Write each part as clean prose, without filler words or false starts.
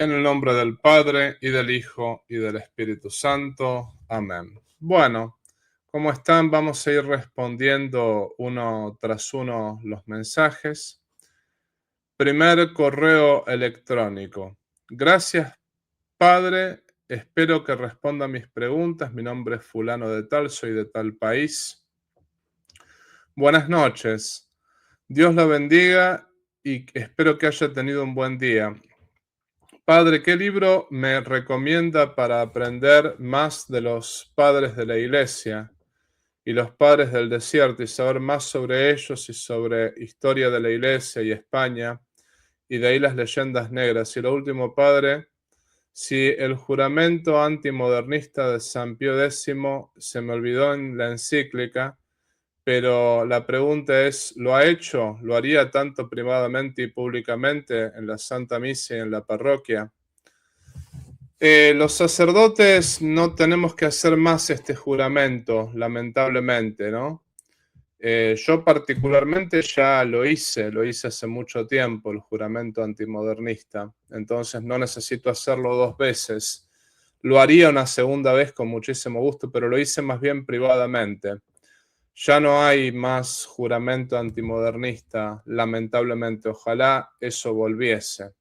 En el nombre del Padre, y del Hijo, y del Espíritu Santo. Amén. Bueno, ¿cómo están? Vamos a ir respondiendo uno tras uno los mensajes. Primer correo electrónico. Gracias, Padre. Espero que responda a mis preguntas. Mi nombre es fulano de tal, soy de tal país. Buenas noches. Dios la bendiga y espero que haya tenido un buen día. Padre, ¿qué libro me recomienda para aprender más de los padres de la Iglesia y los padres del desierto y saber más sobre ellos y sobre historia de la Iglesia y España y de ahí las leyendas negras? Y lo último, Padre, si el juramento antimodernista de San Pío X se me olvidó en la encíclica, pero la pregunta es, ¿lo ha hecho? ¿Lo haría tanto privadamente y públicamente en la Santa Misa y en la parroquia? Los sacerdotes no tenemos que hacer más este juramento, lamentablemente, ¿no? Yo particularmente ya lo hice hace mucho tiempo, el juramento antimodernista, entonces no necesito hacerlo dos veces. Lo haría una segunda vez con muchísimo gusto, pero lo hice más bien privadamente. Ya no hay más juramento antimodernista, lamentablemente, ojalá eso volviese.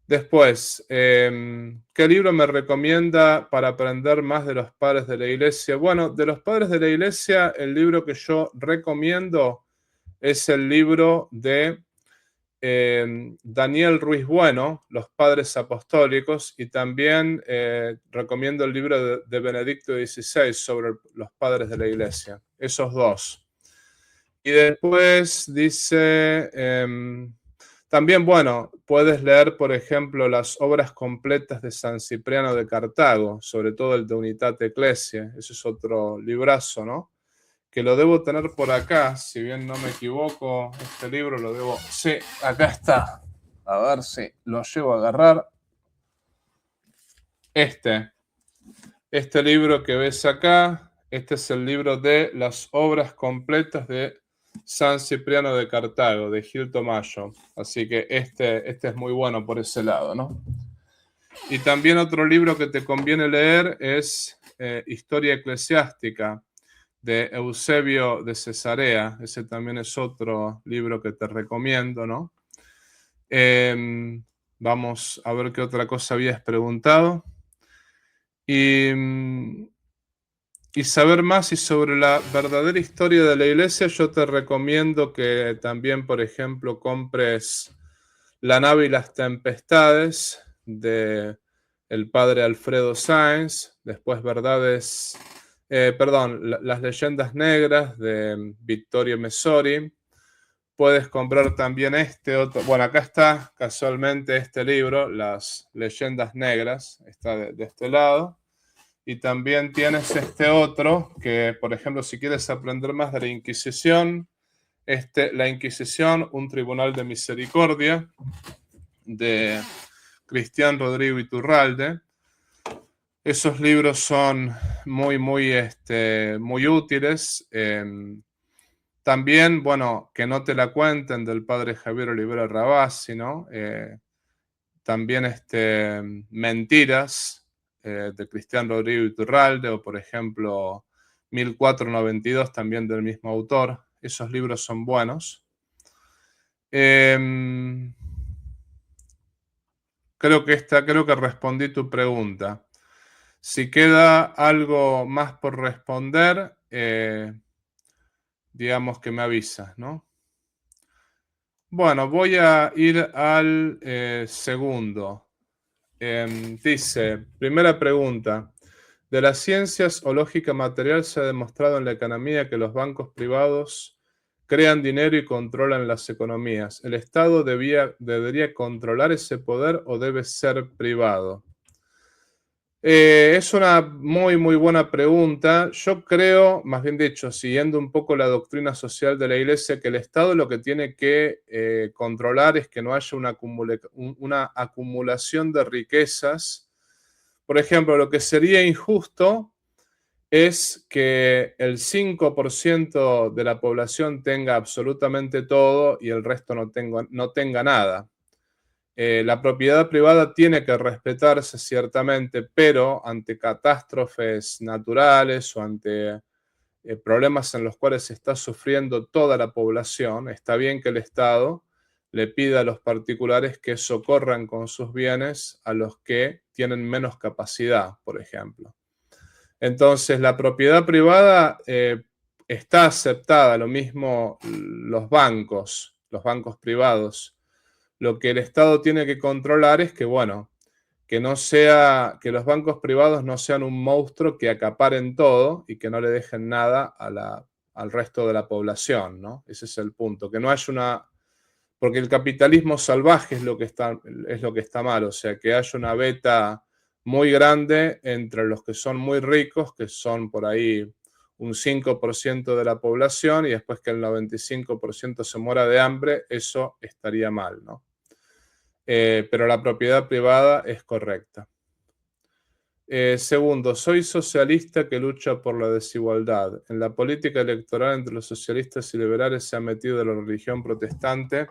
Después, ¿qué libro me recomienda para aprender más de los padres de la Iglesia? Bueno, de los padres de la Iglesia, el libro que yo recomiendo es el libro de Daniel Ruiz Bueno, Los Padres Apostólicos, y también recomiendo el libro de Benedicto XVI sobre los padres de la Iglesia. Esos dos. Y después dice... también, bueno, puedes leer, por ejemplo, las obras completas de San Cipriano de Cartago, sobre todo el de Unitate Ecclesiae. Ese es otro librazo, ¿no? Que lo debo tener por acá, si bien no me equivoco, este libro lo debo... Sí, acá está. A ver si lo llevo a agarrar. Este libro que ves acá, este es el libro de las obras completas de San Cipriano de Cartago, de Gil Tomayo. Así que este es muy bueno por ese lado, ¿no? Y también otro libro que te conviene leer es Historia Eclesiástica, de Eusebio de Cesarea. Ese también es otro libro que te recomiendo, ¿no? Vamos a ver qué otra cosa habías preguntado. Y saber más y sobre la verdadera historia de la Iglesia, yo te recomiendo que también, por ejemplo, compres La nave y las tempestades de el padre Alfredo Sáenz, después Las leyendas negras de Vittorio Messori. Puedes comprar también este otro, bueno, acá está casualmente este libro, Las leyendas negras, está de este lado. Y también tienes este otro, que por ejemplo, si quieres aprender más de la Inquisición, La Inquisición, un tribunal de misericordia, de Cristian Rodrigo Iturralde. Esos libros son muy útiles. También, bueno, Que no te la cuenten, del padre Javier Olivera Rabasi, ¿no? También Mentiras, de Cristian Rodrigo Iturralde, o por ejemplo 1492, también del mismo autor. Esos libros son buenos. Creo que respondí tu pregunta. Si queda algo más por responder, digamos que me avisas, ¿no? Bueno, voy a ir al segundo. Dice, primera pregunta. De las ciencias o lógica material se ha demostrado en la economía que los bancos privados crean dinero y controlan las economías. ¿El Estado debería controlar ese poder o debe ser privado? Es una muy buena pregunta. Yo creo, más bien dicho, siguiendo un poco la doctrina social de la Iglesia, que el Estado lo que tiene que controlar es que no haya una acumulación de riquezas. Por ejemplo, lo que sería injusto es que el 5% de la población tenga absolutamente todo y el resto no tenga nada. La propiedad privada tiene que respetarse ciertamente, pero ante catástrofes naturales o ante problemas en los cuales se está sufriendo toda la población, está bien que el Estado le pida a los particulares que socorran con sus bienes a los que tienen menos capacidad, por ejemplo. Entonces, la propiedad privada está aceptada, lo mismo los bancos privados. Lo que el Estado tiene que controlar es que, bueno, que que los bancos privados no sean un monstruo que acaparen todo y que no le dejen nada al resto de la población, ¿no? Ese es el punto, que no haya porque el capitalismo salvaje es lo que está mal, o sea, que haya una beta muy grande entre los que son muy ricos, que son por ahí un 5% de la población, y después que el 95% se muera de hambre, eso estaría mal, ¿no? Pero la propiedad privada es correcta. Segundo, soy socialista que lucha por la desigualdad. En la política electoral entre los socialistas y liberales se ha metido la religión protestante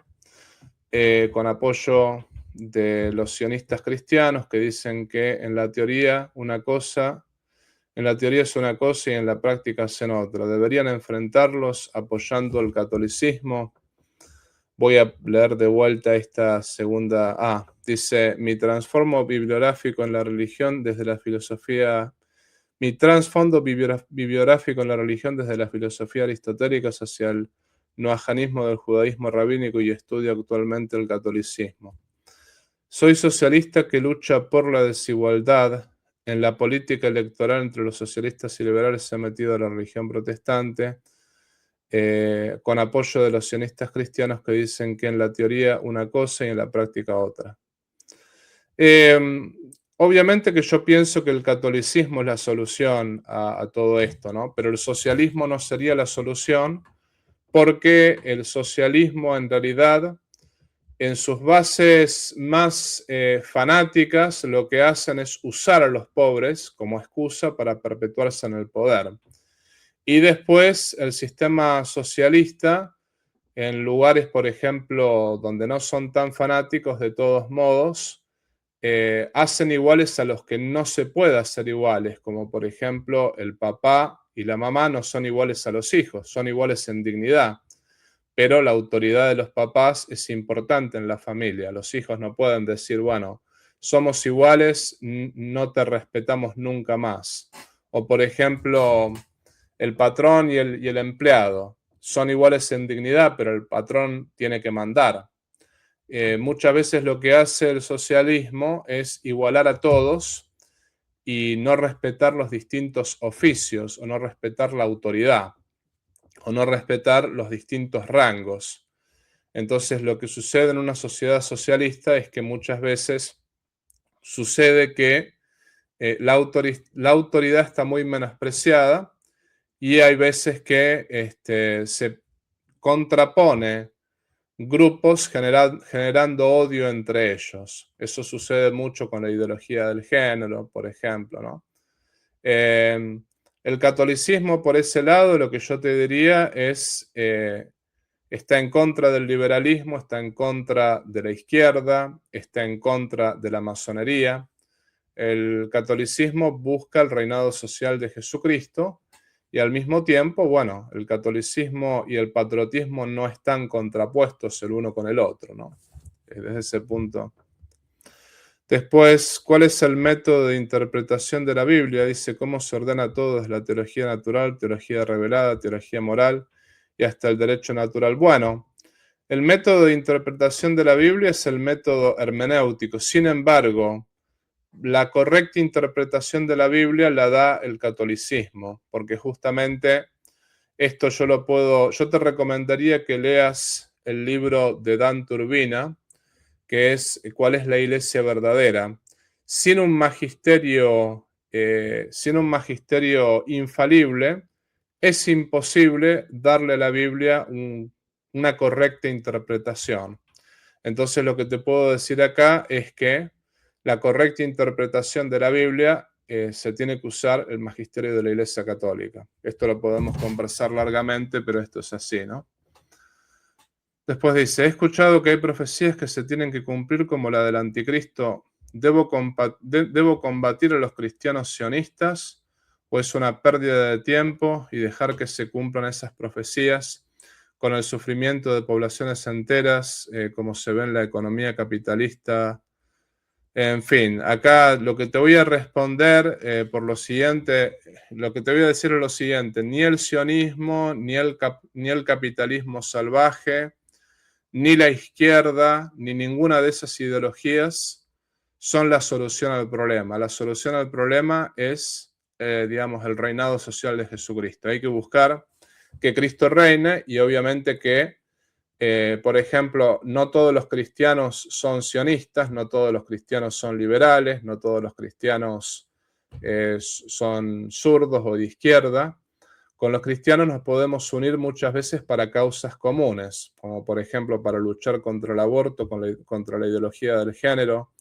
con apoyo de los sionistas cristianos que dicen que en la teoría es una cosa y en la práctica hacen otra. Deberían enfrentarlos apoyando el catolicismo. Voy a leer de vuelta esta segunda. Dice, mi trasfondo bibliográfico en la religión desde la filosofía aristotélica hacia el noajanismo del judaísmo rabínico y estudio actualmente el catolicismo. Soy socialista que lucha por la desigualdad. En la política electoral entre los socialistas y liberales se ha metido la religión protestante. Con apoyo de los sionistas cristianos que dicen que en la teoría una cosa y en la práctica otra. Obviamente que yo pienso que el catolicismo es la solución a todo esto, ¿no? Pero el socialismo no sería la solución porque el socialismo en realidad, en sus bases más fanáticas, lo que hacen es usar a los pobres como excusa para perpetuarse en el poder. Y después el sistema socialista, en lugares, por ejemplo, donde no son tan fanáticos, de todos modos, hacen iguales a los que no se puede hacer iguales, como por ejemplo el papá y la mamá no son iguales a los hijos, son iguales en dignidad, pero la autoridad de los papás es importante en la familia. Los hijos no pueden decir, bueno, somos iguales, no te respetamos nunca más. O por ejemplo, el patrón y el empleado son iguales en dignidad, pero el patrón tiene que mandar. Muchas veces lo que hace el socialismo es igualar a todos y no respetar los distintos oficios, o no respetar la autoridad, o no respetar los distintos rangos. Entonces, lo que sucede en una sociedad socialista es que muchas veces sucede que la autoridad está muy menospreciada y hay veces que se contrapone grupos generando odio entre ellos. Eso sucede mucho con la ideología del género, por ejemplo, ¿no? El catolicismo, por ese lado, lo que yo te diría es, está en contra del liberalismo, está en contra de la izquierda, está en contra de la masonería. El catolicismo busca el reinado social de Jesucristo y al mismo tiempo, bueno, el catolicismo y el patriotismo no están contrapuestos el uno con el otro, ¿no? Desde ese punto. Después, ¿cuál es el método de interpretación de la Biblia? Dice, ¿cómo se ordena todo desde la teología natural, teología revelada, teología moral y hasta el derecho natural? Bueno, el método de interpretación de la Biblia es el método hermenéutico. Sin embargo, la correcta interpretación de la Biblia la da el catolicismo, porque justamente esto yo te recomendaría que leas el libro de Dan Turbina, que es ¿Cuál es la iglesia verdadera? Sin un magisterio infalible, es imposible darle a la Biblia una correcta interpretación. Entonces lo que te puedo decir acá es que la correcta interpretación de la Biblia se tiene que usar el magisterio de la Iglesia Católica. Esto lo podemos conversar largamente, pero esto es así, ¿no? Después dice, he escuchado que hay profecías que se tienen que cumplir como la del anticristo. ¿Debo combatir a los cristianos sionistas o es una pérdida de tiempo y dejar que se cumplan esas profecías con el sufrimiento de poblaciones enteras, como se ve en la economía capitalista? En fin, acá lo que te voy a responder por lo siguiente, lo que te voy a decir es lo siguiente, ni el sionismo, ni el capitalismo salvaje, ni la izquierda, ni ninguna de esas ideologías son la solución al problema. La solución al problema es, digamos, el reinado social de Jesucristo. Hay que buscar que Cristo reine y obviamente que, por ejemplo, no todos los cristianos son sionistas, no todos los cristianos son liberales, no todos los cristianos son zurdos o de izquierda. Con los cristianos nos podemos unir muchas veces para causas comunes, como por ejemplo para luchar contra el aborto, contra la ideología del género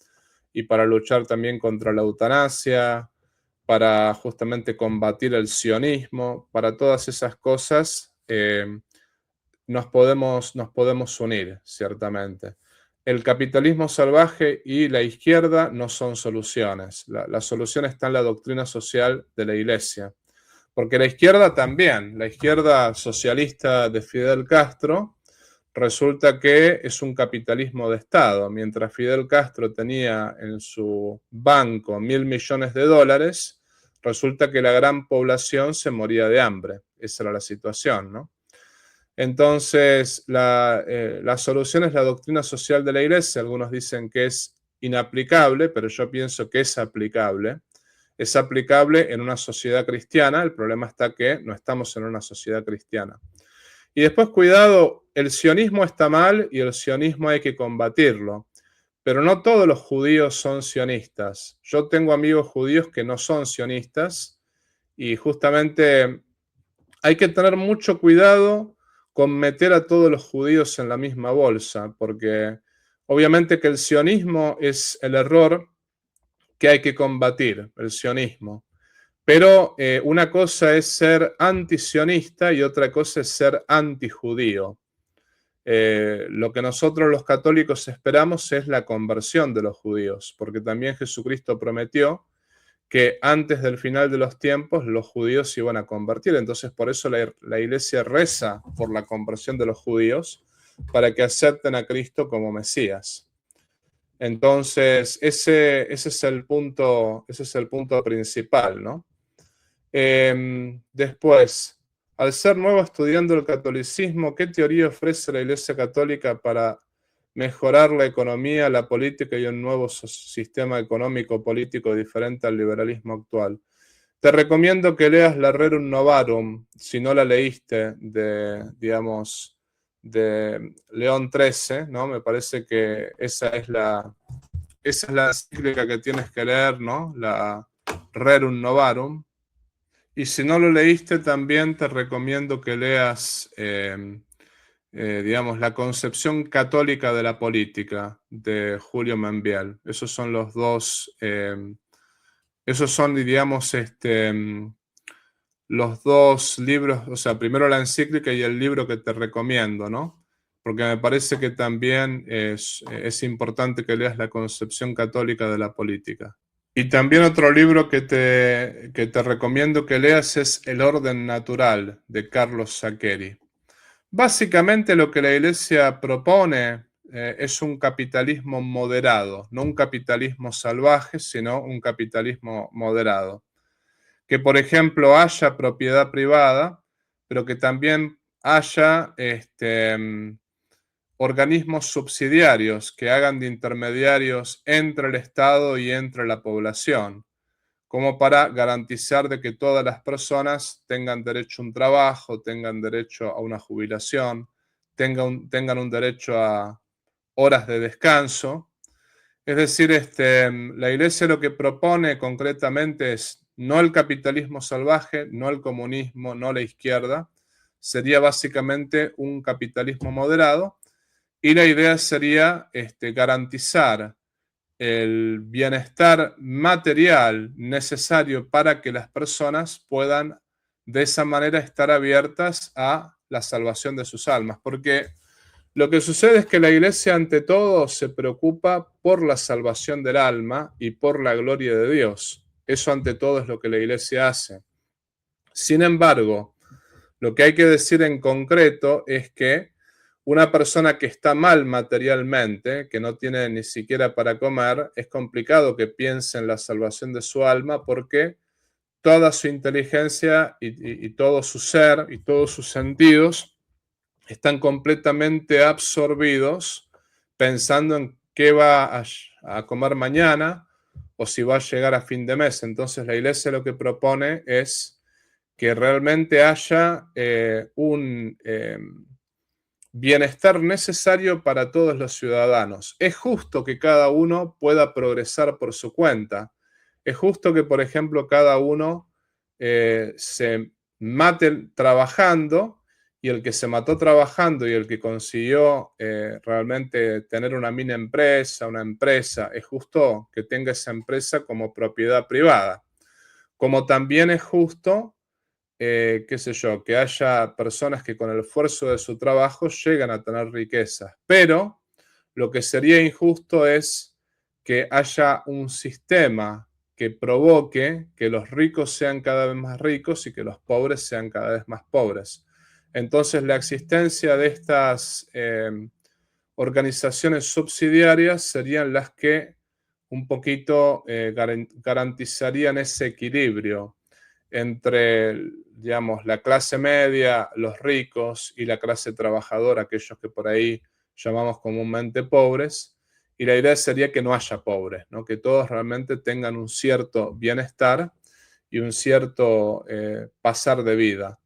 y para luchar también contra la eutanasia, para justamente combatir el sionismo, para todas esas cosas nos podemos unir, ciertamente. El capitalismo salvaje y la izquierda no son soluciones. La solución está en la doctrina social de la Iglesia. Porque la izquierda también, la izquierda socialista de Fidel Castro, resulta que es un capitalismo de Estado. Mientras Fidel Castro tenía en su banco 1.000 millones de dólares, resulta que la gran población se moría de hambre. Esa era la situación, ¿no? Entonces, la solución es la doctrina social de la Iglesia. Algunos dicen que es inaplicable, pero yo pienso que es aplicable. Es aplicable en una sociedad cristiana, el problema está que no estamos en una sociedad cristiana. Y después, cuidado, el sionismo está mal y el sionismo hay que combatirlo, pero no todos los judíos son sionistas. Yo tengo amigos judíos que no son sionistas y justamente hay que tener mucho cuidado con meter a todos los judíos en la misma bolsa, porque obviamente que el sionismo es el error que hay que combatir, el sionismo. Pero una cosa es ser antisionista y otra cosa es ser antijudío. Lo que nosotros los católicos esperamos es la conversión de los judíos, porque también Jesucristo prometió que antes del final de los tiempos los judíos se iban a convertir. Entonces por eso la Iglesia reza por la conversión de los judíos para que acepten a Cristo como Mesías. Entonces ese es el punto principal, ¿no? Después, al ser nuevo estudiando el catolicismo, ¿qué teoría ofrece la Iglesia Católica para mejorar la economía, la política y un nuevo sistema económico político diferente al liberalismo actual? Te recomiendo que leas la Rerum Novarum, si no la leíste, digamos, de León XIII, ¿no? Me parece que esa es la encíclica que tienes que leer, ¿no? La Rerum Novarum. Y si no lo leíste, también te recomiendo que leas, digamos, La concepción católica de la política de Julio Membiel. Esos son los dos, esos son, digamos, los dos libros, o sea, primero la encíclica y el libro que te recomiendo, ¿no? Porque me parece que también es importante que leas La concepción católica de la política. Y también otro libro que te recomiendo que leas es El orden natural, de Carlos Saccheri. Básicamente lo que la Iglesia propone es un capitalismo moderado, no un capitalismo salvaje, sino un capitalismo moderado. Que, por ejemplo, haya propiedad privada, pero que también haya organismos subsidiarios que hagan de intermediarios entre el Estado y entre la población, como para garantizar de que todas las personas tengan derecho a un trabajo, tengan derecho a una jubilación, tengan un derecho a horas de descanso. Es decir, la Iglesia lo que propone concretamente es no el capitalismo salvaje, no el comunismo, no la izquierda, sería básicamente un capitalismo moderado y la idea sería garantizar el bienestar material necesario para que las personas puedan de esa manera estar abiertas a la salvación de sus almas. Porque Lo que sucede es que la iglesia ante todo se preocupa por la salvación del alma y por la gloria de Dios. Eso ante todo es lo que la iglesia hace. Sin embargo, lo que hay que decir en concreto es que una persona que está mal materialmente, que no tiene ni siquiera para comer, es complicado que piense en la salvación de su alma porque toda su inteligencia y todo su ser y todos sus sentidos están completamente absorbidos pensando en qué va a comer mañana o si va a llegar a fin de mes. Entonces la iglesia lo que propone es que realmente haya un bienestar necesario para todos los ciudadanos. Es justo que cada uno pueda progresar por su cuenta. Es justo que, por ejemplo, cada uno se mate trabajando y el que se mató trabajando y el que consiguió realmente tener una mini empresa, una empresa, es justo que tenga esa empresa como propiedad privada. Como también es justo qué sé yo, que haya personas que con el esfuerzo de su trabajo llegan a tener riquezas. Pero lo que sería injusto es que haya un sistema que provoque que los ricos sean cada vez más ricos y que los pobres sean cada vez más pobres. Entonces, la existencia de estas organizaciones subsidiarias serían las que un poquito garantizarían ese equilibrio entre, digamos, la clase media, los ricos y la clase trabajadora, aquellos que por ahí llamamos comúnmente pobres. Y la idea sería que no haya pobres, ¿no? Que todos realmente tengan un cierto bienestar y un cierto pasar de vida.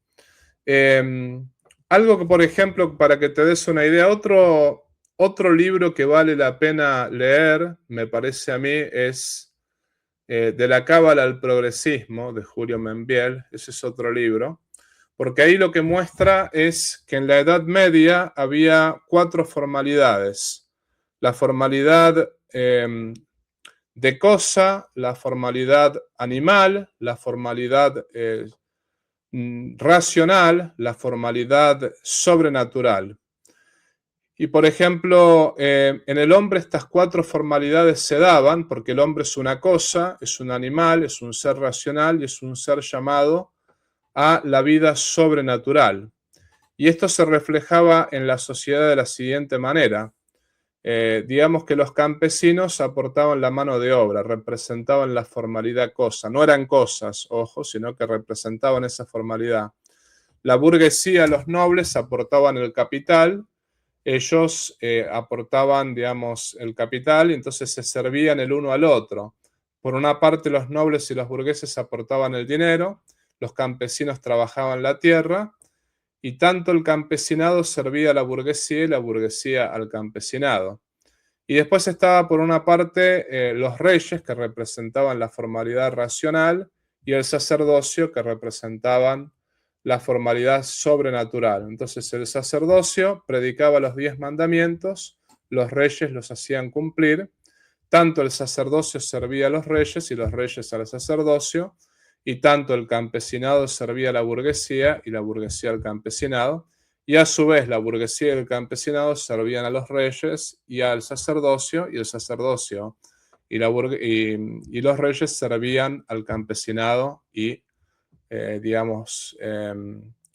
Algo que, por ejemplo, para que te des una idea, otro libro que vale la pena leer, me parece a mí, es De la Cábala al Progresismo, de Julio Membiel. Ese es otro libro, porque ahí lo que muestra es que en la Edad Media había 4 formalidades. La formalidad de cosa, la formalidad animal, la formalidad racional, la formalidad sobrenatural. Y por ejemplo, en el hombre estas 4 formalidades se daban porque el hombre es una cosa, es un animal, es un ser racional y es un ser llamado a la vida sobrenatural. Y esto se reflejaba en la sociedad de la siguiente manera. Digamos que los campesinos aportaban la mano de obra, representaban la formalidad cosa. No eran cosas, ojo, sino que representaban esa formalidad. La burguesía, los nobles, aportaban el capital. Ellos aportaban, digamos, el capital y entonces se servían el uno al otro. Por una parte, los nobles y los burgueses aportaban el dinero, los campesinos trabajaban la tierra y tanto el campesinado servía a la burguesía y la burguesía al campesinado. Y después estaba por una parte los reyes que representaban la formalidad racional y el sacerdocio que representaban la formalidad sobrenatural. Entonces el sacerdocio predicaba los 10 mandamientos, los reyes los hacían cumplir, tanto el sacerdocio servía a los reyes y los reyes al sacerdocio, y tanto el campesinado servía a la burguesía y la burguesía al campesinado, y a su vez la burguesía y el campesinado servían a los reyes y al sacerdocio, y el sacerdocio y los reyes servían al campesinado y digamos,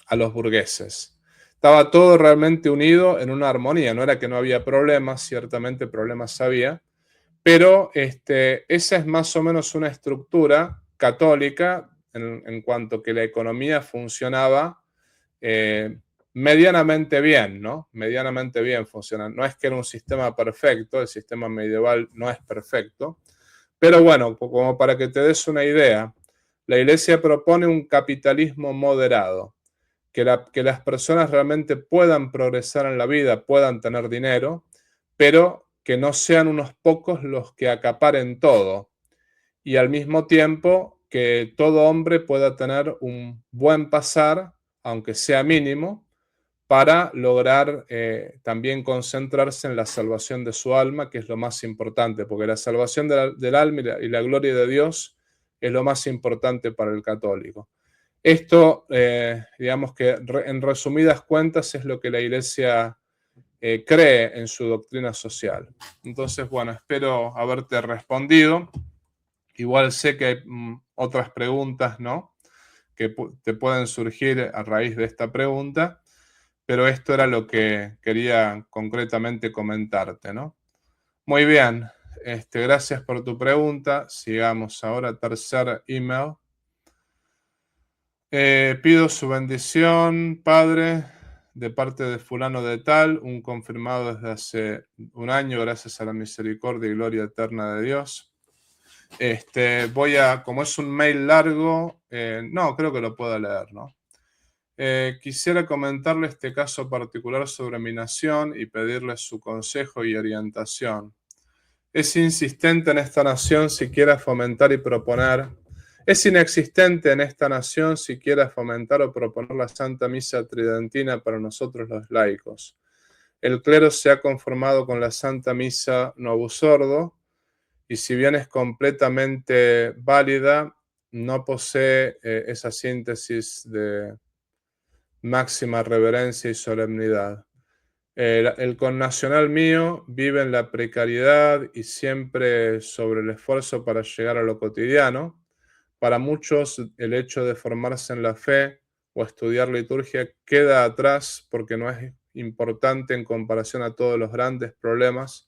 a los burgueses. Estaba todo realmente unido en una armonía, no era que no había problemas, ciertamente problemas había, pero esa es más o menos una estructura católica en cuanto que la economía funcionaba medianamente bien, ¿no? Medianamente bien funciona. No es que era un sistema perfecto, el sistema medieval no es perfecto, pero bueno, como para que te des una idea, la iglesia propone un capitalismo moderado, que las personas realmente puedan progresar en la vida, puedan tener dinero, pero que no sean unos pocos los que acaparen todo. Y al mismo tiempo que todo hombre pueda tener un buen pasar, aunque sea mínimo, para lograr también concentrarse en la salvación de su alma, que es lo más importante, porque la salvación del alma y la gloria de Dios es lo más importante para el católico. Esto, digamos que en resumidas cuentas, es lo que la iglesia cree en su doctrina social. Entonces, bueno, espero haberte respondido. Igual sé que hay otras preguntas, ¿no?, que te pueden surgir a raíz de esta pregunta, pero esto era lo que quería concretamente comentarte, ¿no? Muy bien, gracias por tu pregunta. Sigamos ahora, tercer email. Pido su bendición, Padre, de parte de fulano de tal, un confirmado desde hace un año, gracias a la misericordia y gloria eterna de Dios. Como es un mail largo, no, creo que lo pueda leer, ¿no? Quisiera comentarle este caso particular sobre mi nación y pedirle su consejo y orientación. Es insistente en esta nación si quiera fomentar y proponer. Es inexistente en esta nación si quiera fomentar o proponer la Santa Misa Tridentina para nosotros los laicos. El clero se ha conformado con la Santa Misa Novus Ordo, y si bien es completamente válida, no posee esa síntesis de máxima reverencia y solemnidad. El connacional mío vive en la precariedad y siempre sobre el esfuerzo para llegar a lo cotidiano. Para muchos, el hecho de formarse en la fe o estudiar liturgia queda atrás porque no es importante en comparación a todos los grandes problemas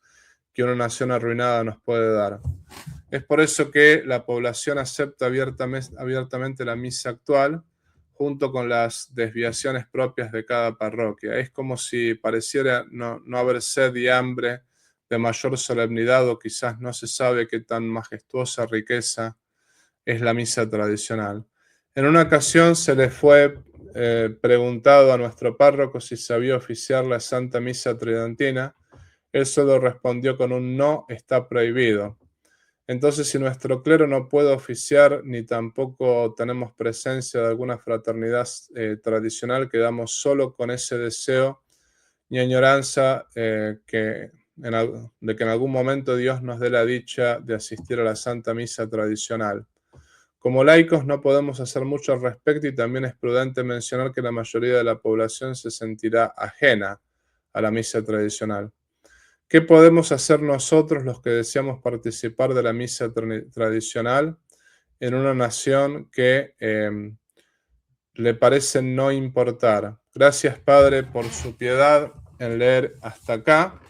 que una nación arruinada nos puede dar. Es por eso que la población acepta abiertamente la misa actual, junto con las desviaciones propias de cada parroquia. Es como si pareciera no haber sed y hambre de mayor solemnidad, o quizás no se sabe qué tan majestuosa riqueza es la misa tradicional. En una ocasión se le fue preguntado a nuestro párroco si sabía oficiar la Santa Misa Tridentina. Él solo respondió con un no, está prohibido. Entonces, si nuestro clero no puede oficiar, ni tampoco tenemos presencia de alguna fraternidad tradicional, quedamos solo con ese deseo y añoranza de que en algún momento Dios nos dé la dicha de asistir a la Santa Misa tradicional. Como laicos no podemos hacer mucho al respecto, y también es prudente mencionar que la mayoría de la población se sentirá ajena a la misa tradicional. ¿Qué podemos hacer nosotros, los que deseamos participar de la misa tradicional en una nación que le parece no importar? Gracias, Padre, por su piedad en leer hasta acá.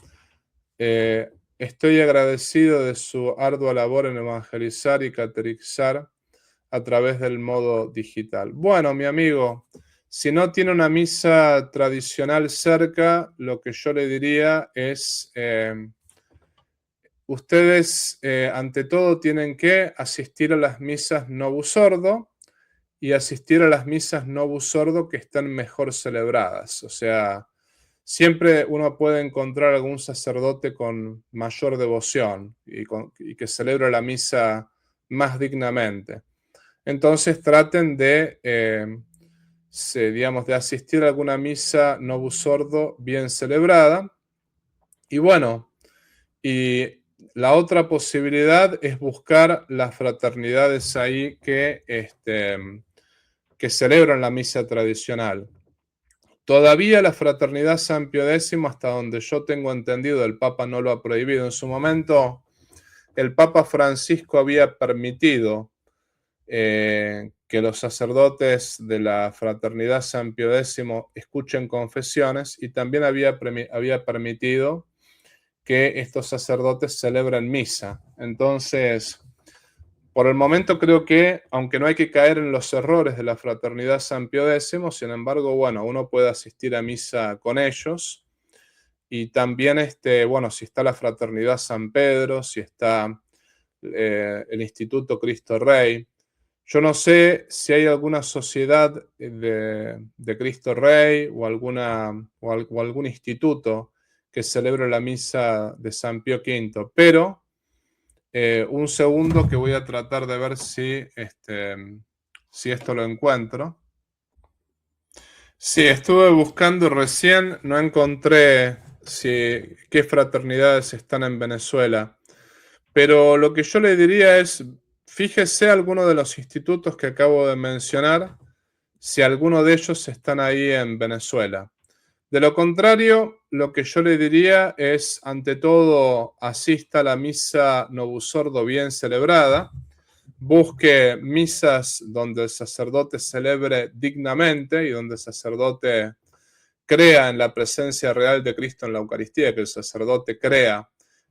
Estoy agradecido de su ardua labor en evangelizar y catequizar a través del modo digital. Bueno, mi amigo, si no tiene una misa tradicional cerca, lo que yo le diría es, ustedes ante todo tienen que asistir a las misas Novus Ordo y asistir a las misas Novus Ordo que están mejor celebradas. O sea, siempre uno puede encontrar algún sacerdote con mayor devoción y que celebre la misa más dignamente. Entonces traten de, de asistir a alguna misa Novus Ordo bien celebrada. Y bueno, y la otra posibilidad es buscar las fraternidades ahí que celebran la misa tradicional. Todavía la fraternidad San Pío X, hasta donde yo tengo entendido, el Papa no lo ha prohibido. En su momento, el Papa Francisco había permitido que los sacerdotes de la fraternidad San Pío X escuchen confesiones, y también había permitido que estos sacerdotes celebren misa. Entonces, por el momento creo que, aunque no hay que caer en los errores de la fraternidad San Pío X, sin embargo, bueno, uno puede asistir a misa con ellos. Y también, si está la fraternidad San Pedro, si está el Instituto Cristo Rey. Yo no sé si hay alguna sociedad de Cristo Rey o algún instituto que celebre la misa de San Pío V, pero un segundo que voy a tratar de ver si esto lo encuentro. Sí, estuve buscando recién, no encontré qué fraternidades están en Venezuela, pero lo que yo le diría es, fíjese alguno de los institutos que acabo de mencionar, si alguno de ellos están ahí en Venezuela. De lo contrario, lo que yo le diría es, ante todo, asista a la misa Novus Ordo bien celebrada, busque misas donde el sacerdote celebre dignamente y donde el sacerdote crea en la presencia real de Cristo en la Eucaristía, que el sacerdote crea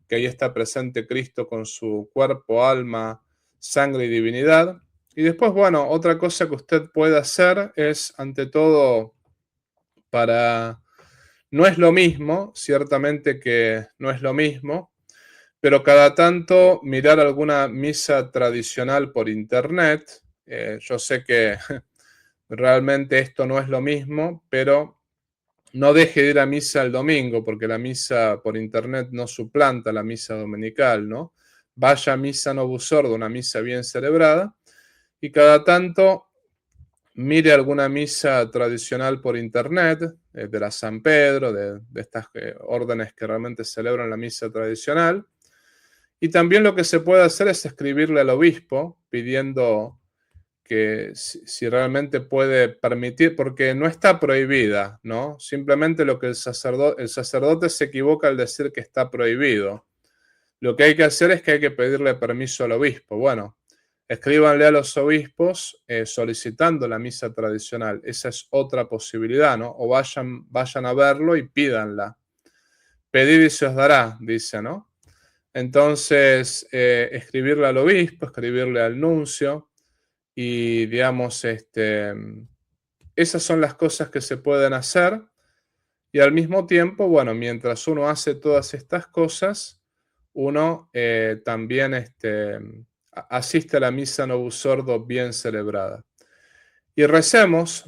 que ahí está presente Cristo con su cuerpo, alma, sangre y divinidad. Y después, bueno, otra cosa que usted puede hacer es, ante todo, para... No es lo mismo, ciertamente que no es lo mismo, pero cada tanto mirar alguna misa tradicional por internet. Yo sé que realmente esto no es lo mismo, pero no deje de ir a misa el domingo, porque la misa por internet no suplanta la misa dominical, ¿no? Vaya a misa Novus Ordo, una misa bien celebrada, y cada tanto mire alguna misa tradicional por internet, de la San Pedro, de estas órdenes que realmente celebran la misa tradicional. Y también lo que se puede hacer es escribirle al obispo pidiendo que si realmente puede permitir, porque no está prohibida, ¿no? Simplemente lo que el sacerdote se equivoca al decir que está prohibido. Lo que hay que hacer es que hay que pedirle permiso al obispo. Bueno, escríbanle a los obispos solicitando la misa tradicional. Esa es otra posibilidad, ¿no? O vayan a verlo y pídanla. Pedid y se os dará, dice, ¿no? Entonces, escribirle al obispo, escribirle al nuncio y, digamos, esas son las cosas que se pueden hacer. Y al mismo tiempo, bueno, mientras uno hace todas estas cosas, uno también asiste a la misa Novus Ordo bien celebrada. Y recemos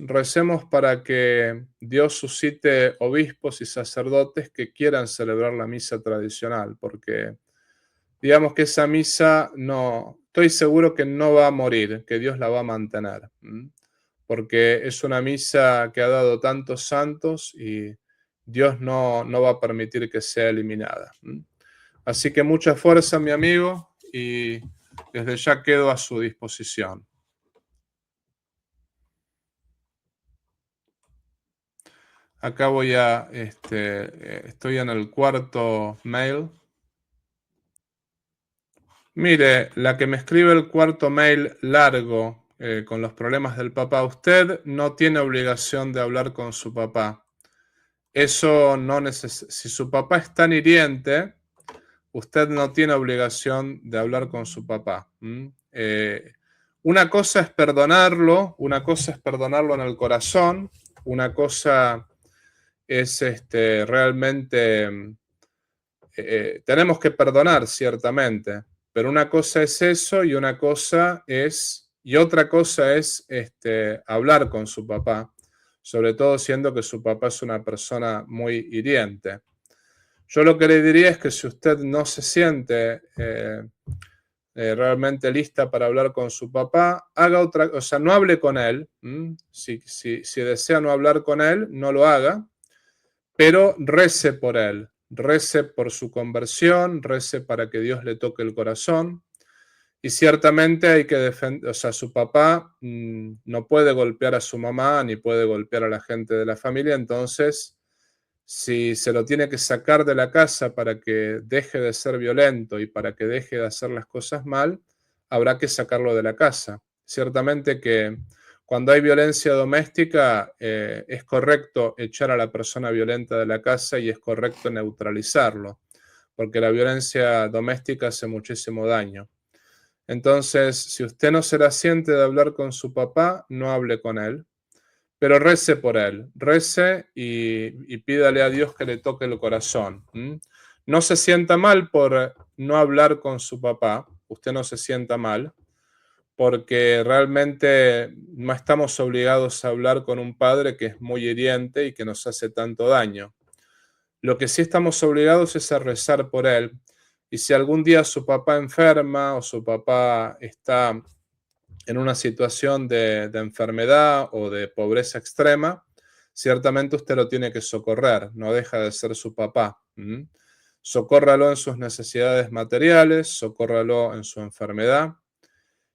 para que Dios suscite obispos y sacerdotes que quieran celebrar la misa tradicional, porque digamos que esa misa no, estoy seguro que no va a morir, que Dios la va a mantener, porque es una misa que ha dado tantos santos y Dios no va a permitir que sea eliminada. Así que mucha fuerza, mi amigo, y desde ya quedo a su disposición. Acá estoy en el cuarto mail. Mire, la que me escribe el cuarto mail largo con los problemas del papá, usted no tiene obligación de hablar con su papá. Eso no si su papá es tan hiriente, usted no tiene obligación de hablar con su papá. Una cosa es perdonarlo en el corazón, una cosa es realmente, tenemos que perdonar ciertamente, pero una cosa es eso y otra cosa es hablar con su papá, sobre todo siendo que su papá es una persona muy hiriente. Yo lo que le diría es que si usted no se siente realmente lista para hablar con su papá, no hable con él. Si desea no hablar con él, no lo haga, pero rece por él, rece por su conversión, rece para que Dios le toque el corazón. Y ciertamente hay que defender, su papá no puede golpear a su mamá ni puede golpear a la gente de la familia, entonces si se lo tiene que sacar de la casa para que deje de ser violento y para que deje de hacer las cosas mal, habrá que sacarlo de la casa. Ciertamente que cuando hay violencia doméstica es correcto echar a la persona violenta de la casa y es correcto neutralizarlo, porque la violencia doméstica hace muchísimo daño. Entonces, si usted no se la siente de hablar con su papá, no hable con él. Pero rece por él, rece y pídale a Dios que le toque el corazón. No se sienta mal por no hablar con su papá, usted no se sienta mal, porque realmente no estamos obligados a hablar con un padre que es muy hiriente y que nos hace tanto daño. Lo que sí estamos obligados es a rezar por él. Y si algún día su papá enferma o su papá está en una situación de enfermedad o de pobreza extrema, ciertamente usted lo tiene que socorrer, no deja de ser su papá. Socórralo en sus necesidades materiales, socórralo en su enfermedad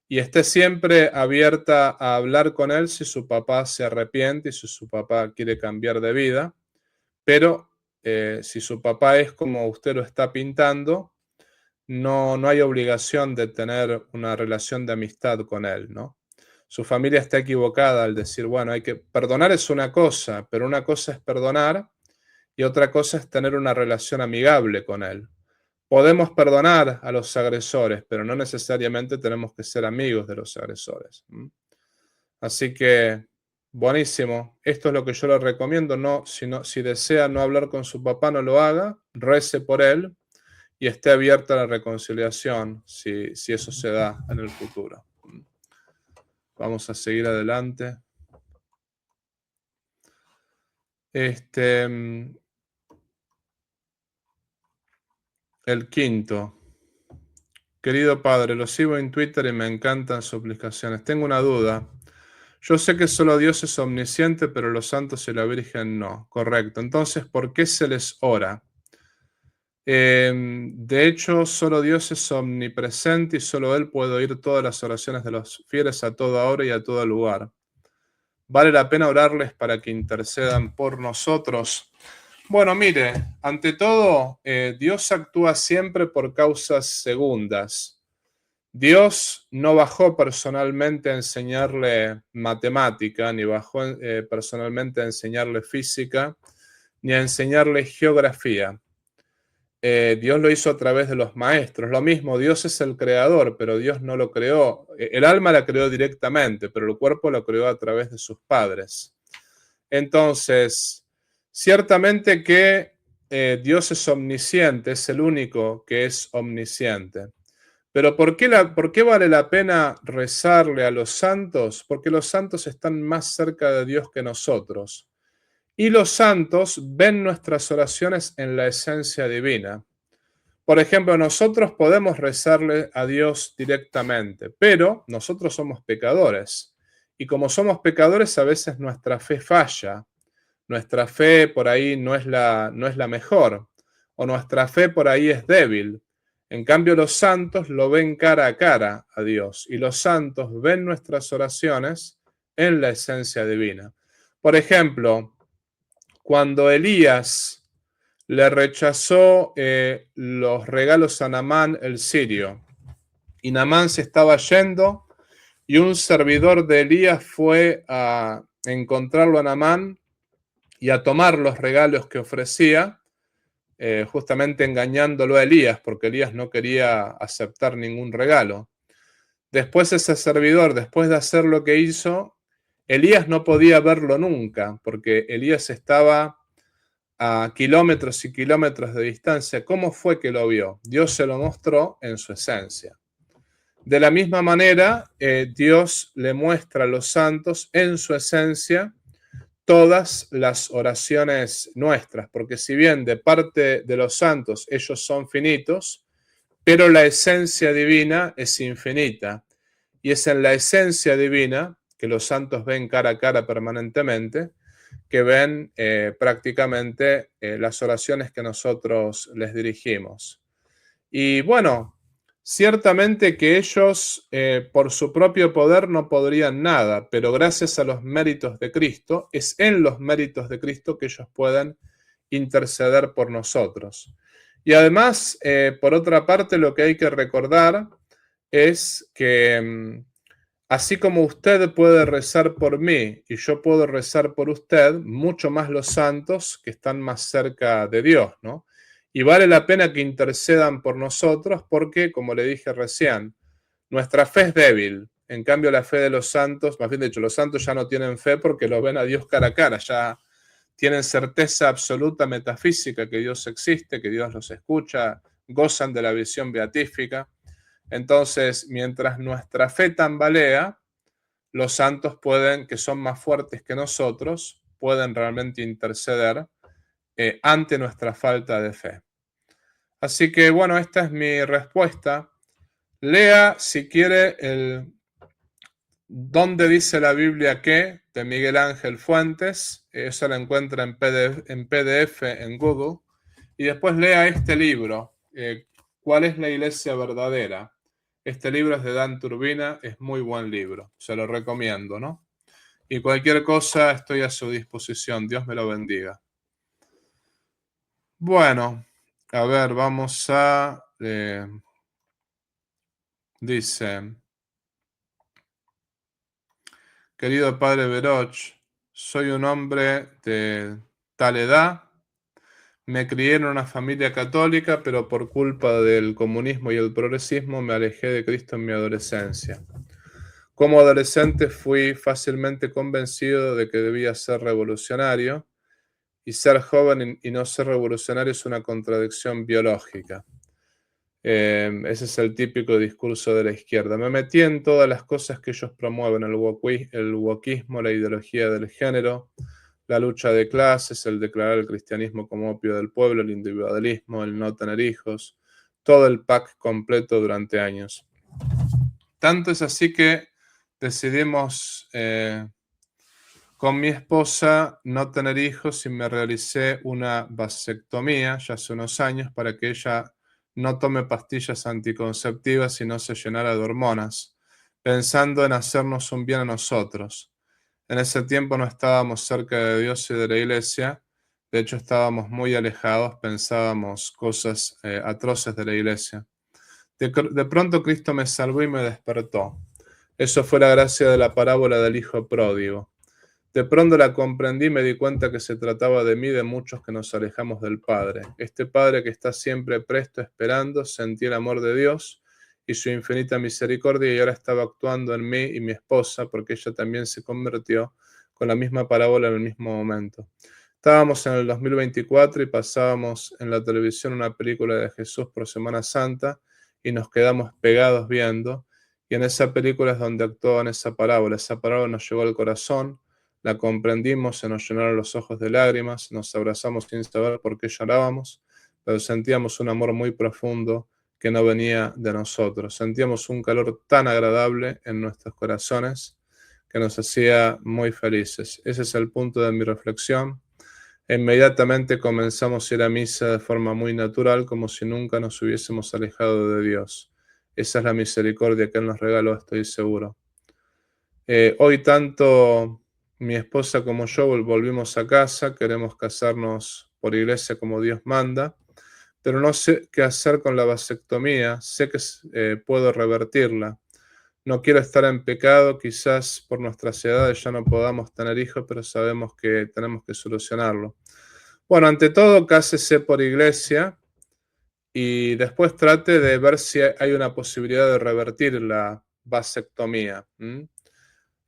y esté siempre abierta a hablar con él si su papá se arrepiente y si su papá quiere cambiar de vida, pero si su papá es como usted lo está pintando, no hay obligación de tener una relación de amistad con él, ¿no? Su familia está equivocada al decir, bueno, hay que perdonar es una cosa, pero una cosa es perdonar y otra cosa es tener una relación amigable con él. Podemos perdonar a los agresores, pero no necesariamente tenemos que ser amigos de los agresores. Así que, buenísimo. Esto es lo que yo le recomiendo. Si desea no hablar con su papá, no lo haga. Rece por él y esté abierta a la reconciliación si eso se da en el futuro. Vamos a seguir adelante. El quinto. Querido padre, lo sigo en Twitter y me encantan sus explicaciones. Tengo una duda. Yo sé que solo Dios es omnisciente, pero los santos y la Virgen no. Correcto. Entonces, ¿por qué se les ora? De hecho, solo Dios es omnipresente y solo Él puede oír todas las oraciones de los fieles a toda hora y a todo lugar. ¿Vale la pena orarles para que intercedan por nosotros? Bueno, mire, ante todo, Dios actúa siempre por causas segundas. Dios no bajó personalmente a enseñarle matemática, ni bajó personalmente a enseñarle física, ni a enseñarle geografía. Dios lo hizo a través de los maestros. Lo mismo, Dios es el creador, pero Dios no lo creó. El alma la creó directamente, pero el cuerpo lo creó a través de sus padres. Entonces, ciertamente que Dios es omnisciente, es el único que es omnisciente. Pero ¿por qué vale la pena rezarle a los santos? Porque los santos están más cerca de Dios que nosotros. Y los santos ven nuestras oraciones en la esencia divina. Por ejemplo, nosotros podemos rezarle a Dios directamente, pero nosotros somos pecadores. Y como somos pecadores, a veces nuestra fe falla. Nuestra fe por ahí no es la mejor. O nuestra fe por ahí es débil. En cambio, los santos lo ven cara a cara a Dios. Y los santos ven nuestras oraciones en la esencia divina. Por ejemplo, cuando Elías le rechazó los regalos a Naamán el sirio, y Naamán se estaba yendo, y un servidor de Elías fue a encontrarlo a Naamán y a tomar los regalos que ofrecía, justamente engañándolo a Elías, porque Elías no quería aceptar ningún regalo. Después ese servidor, después de hacer lo que hizo, Elías no podía verlo nunca, porque Elías estaba a kilómetros y kilómetros de distancia. ¿Cómo fue que lo vio? Dios se lo mostró en su esencia. De la misma manera, Dios le muestra a los santos en su esencia todas las oraciones nuestras, porque si bien de parte de los santos ellos son finitos, pero la esencia divina es infinita. Y es en la esencia divina que los santos ven cara a cara permanentemente, que ven prácticamente las oraciones que nosotros les dirigimos. Y bueno, ciertamente que ellos por su propio poder no podrían nada, pero gracias a los méritos de Cristo, es en los méritos de Cristo que ellos pueden interceder por nosotros. Y además, por otra parte, lo que hay que recordar es que así como usted puede rezar por mí y yo puedo rezar por usted, mucho más los santos que están más cerca de Dios, ¿no? Y vale la pena que intercedan por nosotros porque, como le dije recién, nuestra fe es débil. En cambio, la fe de los santos, más bien dicho, los santos ya no tienen fe porque lo ven a Dios cara a cara, ya tienen certeza absoluta metafísica que Dios existe, que Dios los escucha, gozan de la visión beatífica. Entonces, mientras nuestra fe tambalea, los santos pueden, que son más fuertes que nosotros, pueden realmente interceder ante nuestra falta de fe. Así que, bueno, esta es mi respuesta. Lea, si quiere, el ¿Dónde dice la Biblia que? De Miguel Ángel Fuentes. Eso lo encuentra en PDF en Google. Y después lea este libro, ¿Cuál es la iglesia verdadera? Este libro es de Dan Turbina, es muy buen libro, se lo recomiendo, ¿no? Y cualquier cosa estoy a su disposición, Dios me lo bendiga. Bueno, a ver, dice, querido padre Veroch, soy un hombre de tal edad. Me crié en una familia católica, pero por culpa del comunismo y el progresismo me alejé de Cristo en mi adolescencia. Como adolescente fui fácilmente convencido de que debía ser revolucionario, y ser joven y no ser revolucionario es una contradicción biológica. Ese es el típico discurso de la izquierda. Me metí en todas las cosas que ellos promueven, el wokismo, la ideología del género, la lucha de clases, el declarar el cristianismo como opio del pueblo, el individualismo, el no tener hijos, todo el pack completo durante años. Tanto es así que decidimos con mi esposa no tener hijos y me realicé una vasectomía ya hace unos años para que ella no tome pastillas anticonceptivas y no se llenara de hormonas, pensando en hacernos un bien a nosotros. En ese tiempo no estábamos cerca de Dios y de la iglesia, de hecho estábamos muy alejados, pensábamos cosas atroces de la iglesia. De pronto Cristo me salvó y me despertó. Eso fue la gracia de la parábola del hijo pródigo. De pronto la comprendí y me di cuenta que se trataba de mí, de muchos que nos alejamos del Padre. Este Padre que está siempre presto, esperando, sentí el amor de Dios y su infinita misericordia, y ahora estaba actuando en mí y mi esposa, porque ella también se convirtió con la misma parábola en el mismo momento. Estábamos en el 2024 y pasábamos en la televisión una película de Jesús por Semana Santa y nos quedamos pegados viendo, y en esa película es donde actuaba en esa parábola. Esa parábola nos llegó al corazón. La comprendimos, se nos llenaron los ojos de lágrimas, nos abrazamos sin saber por qué llorábamos, pero sentíamos un amor muy profundo que no venía de nosotros. Sentíamos un calor tan agradable en nuestros corazones que nos hacía muy felices. Ese es el punto de mi reflexión. Inmediatamente comenzamos a ir a misa de forma muy natural, como si nunca nos hubiésemos alejado de Dios. Esa es la misericordia que Él nos regaló, estoy seguro. Hoy tanto mi esposa como yo volvimos a casa, queremos casarnos por iglesia como Dios manda, pero no sé qué hacer con la vasectomía, sé que puedo revertirla. No quiero estar en pecado, quizás por nuestras edades ya no podamos tener hijos, pero sabemos que tenemos que solucionarlo. Bueno, ante todo, cásese por iglesia y después trate de ver si hay una posibilidad de revertir la vasectomía.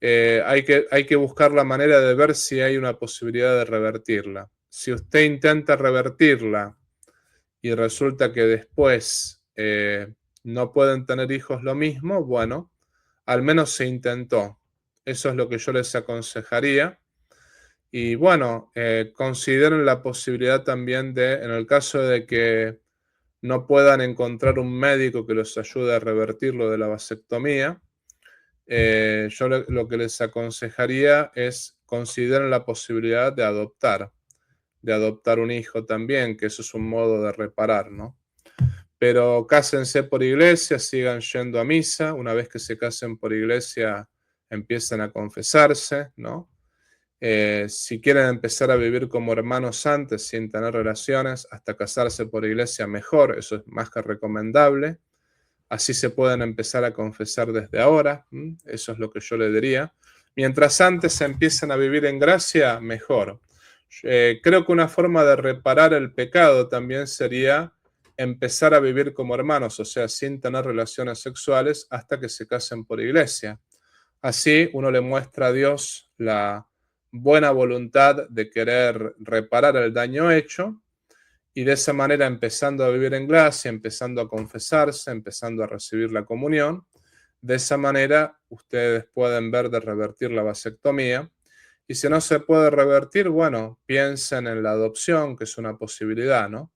Hay que buscar la manera de ver si hay una posibilidad de revertirla. Si usted intenta revertirla y resulta que después no pueden tener hijos lo mismo, bueno, al menos se intentó. Eso es lo que yo les aconsejaría. Y bueno, consideren la posibilidad también de, en el caso de que no puedan encontrar un médico que los ayude a revertir lo de la vasectomía, yo lo que les aconsejaría es consideren la posibilidad de adoptar un hijo también, que eso es un modo de reparar, ¿no? Pero cásense por iglesia, sigan yendo a misa, una vez que se casen por iglesia empiezan a confesarse, ¿no? Si quieren empezar a vivir como hermanos antes, sin tener relaciones, hasta casarse por iglesia, mejor, eso es más que recomendable. Así se pueden empezar a confesar desde ahora, eso es lo que yo le diría. Mientras antes se empiecen a vivir en gracia, mejor. Creo que una forma de reparar el pecado también sería empezar a vivir como hermanos, o sea, sin tener relaciones sexuales hasta que se casen por iglesia. Así uno le muestra a Dios la buena voluntad de querer reparar el daño hecho, y de esa manera, empezando a vivir en gracia, empezando a confesarse, empezando a recibir la comunión, de esa manera ustedes pueden ver de revertir la vasectomía. Y si no se puede revertir, bueno, piensen en la adopción, que es una posibilidad, ¿no?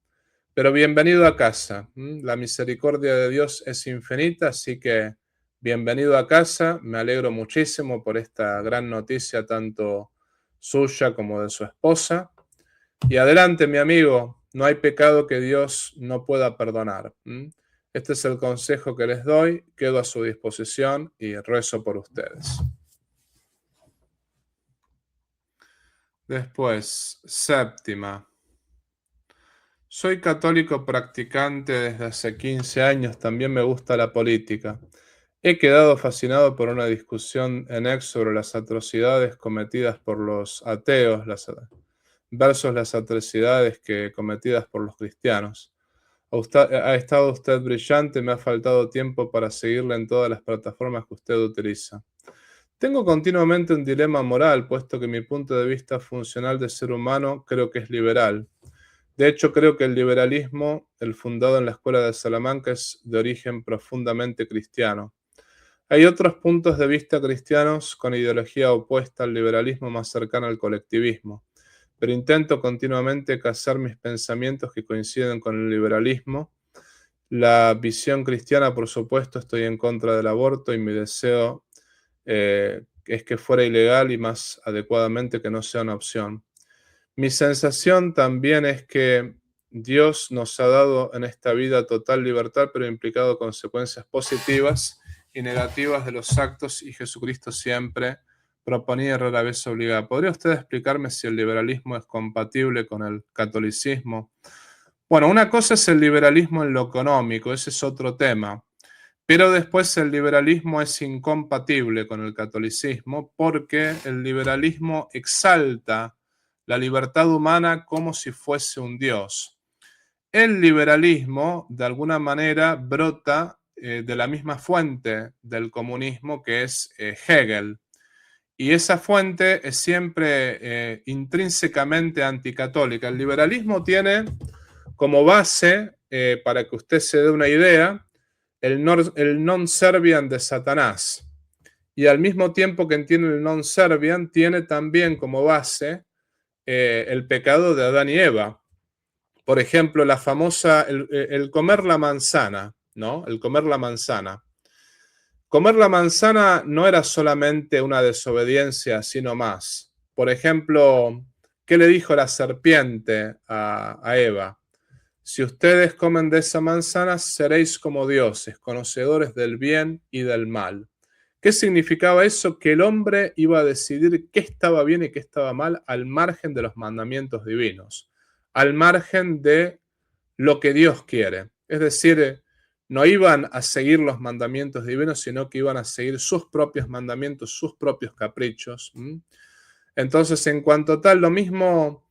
Pero bienvenido a casa. La misericordia de Dios es infinita, así que bienvenido a casa. Me alegro muchísimo por esta gran noticia, tanto suya como de su esposa. Y adelante, mi amigo, no hay pecado que Dios no pueda perdonar. Este es el consejo que les doy, quedo a su disposición y rezo por ustedes. Después, séptima. Soy católico practicante desde hace 15 años, también me gusta la política. He quedado fascinado por una discusión en X sobre las atrocidades cometidas por los ateos versus las atrocidades cometidas por los cristianos. Ha estado usted brillante, me ha faltado tiempo para seguirle en todas las plataformas que usted utiliza. Tengo continuamente un dilema moral, puesto que mi punto de vista funcional de ser humano creo que es liberal. De hecho, creo que el liberalismo, el fundado en la Escuela de Salamanca, es de origen profundamente cristiano. Hay otros puntos de vista cristianos con ideología opuesta al liberalismo más cercana al colectivismo, pero intento continuamente cazar mis pensamientos que coinciden con el liberalismo. La visión cristiana, por supuesto, estoy en contra del aborto y mi deseo es que fuera ilegal y más adecuadamente que no sea una opción. Mi sensación también es que Dios nos ha dado en esta vida total libertad, pero implicado consecuencias positivas y negativas de los actos, y Jesucristo siempre proponía y rara vez obligaba. ¿Podría usted explicarme si el liberalismo es compatible con el catolicismo? Bueno, una cosa es el liberalismo en lo económico, ese es otro tema, pero después el liberalismo es incompatible con el catolicismo porque el liberalismo exalta la libertad humana como si fuese un dios. El liberalismo, de alguna manera, brota de la misma fuente del comunismo que es Hegel. Y esa fuente es siempre intrínsecamente anticatólica. El liberalismo tiene como base, para que usted se dé una idea, el non-serviam de Satanás. Y al mismo tiempo que tiene el non-serviam, tiene también como base el pecado de Adán y Eva. Por ejemplo, la famosa, el comer la manzana, ¿no? El comer la manzana. Comer la manzana no era solamente una desobediencia, sino más. Por ejemplo, ¿qué le dijo la serpiente a Eva? Si ustedes comen de esa manzana, seréis como dioses, conocedores del bien y del mal. ¿Qué significaba eso? Que el hombre iba a decidir qué estaba bien y qué estaba mal al margen de los mandamientos divinos, al margen de lo que Dios quiere. Es decir, no iban a seguir los mandamientos divinos, sino que iban a seguir sus propios mandamientos, sus propios caprichos. Entonces, en cuanto a tal, lo mismo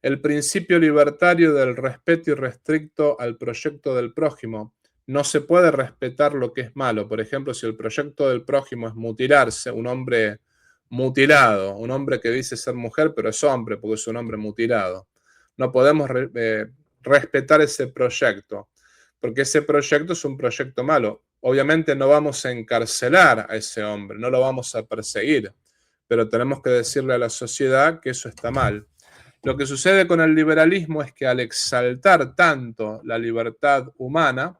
el principio libertario del respeto irrestricto al proyecto del prójimo. No se puede respetar lo que es malo. Por ejemplo, si el proyecto del prójimo es mutilarse, un hombre mutilado, un hombre que dice ser mujer, pero es hombre porque es un hombre mutilado. No podemos respetar ese proyecto, porque ese proyecto es un proyecto malo. Obviamente no vamos a encarcelar a ese hombre, no lo vamos a perseguir, pero tenemos que decirle a la sociedad que eso está mal. Lo que sucede con el liberalismo es que al exaltar tanto la libertad humana,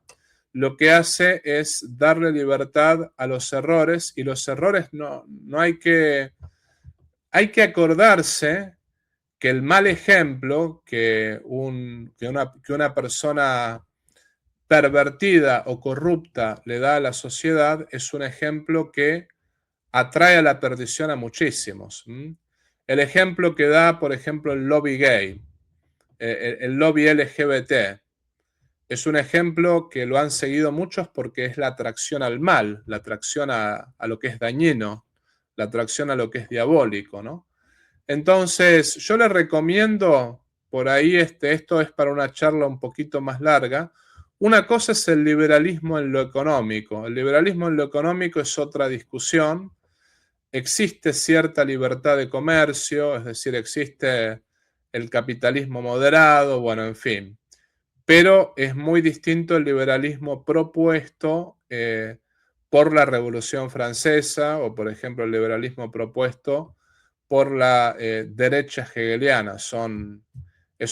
lo que hace es darle libertad a los errores, y los errores no hay que acordarse que el mal ejemplo que una persona pervertida o corrupta le da a la sociedad es un ejemplo que atrae a la perdición a muchísimos. El ejemplo que da, por ejemplo, el lobby gay, el lobby LGBT, es un ejemplo que lo han seguido muchos porque es la atracción al mal, la atracción a lo que es dañino, la atracción a lo que es diabólico, ¿no? Entonces, yo le recomiendo, por ahí esto es para una charla un poquito más larga. Una cosa es el liberalismo en lo económico. El liberalismo en lo económico es otra discusión. Existe cierta libertad de comercio, es decir, existe el capitalismo moderado, bueno, en fin. Pero es muy distinto el liberalismo propuesto por la Revolución Francesa, o por ejemplo el liberalismo propuesto por la derecha hegeliana. Es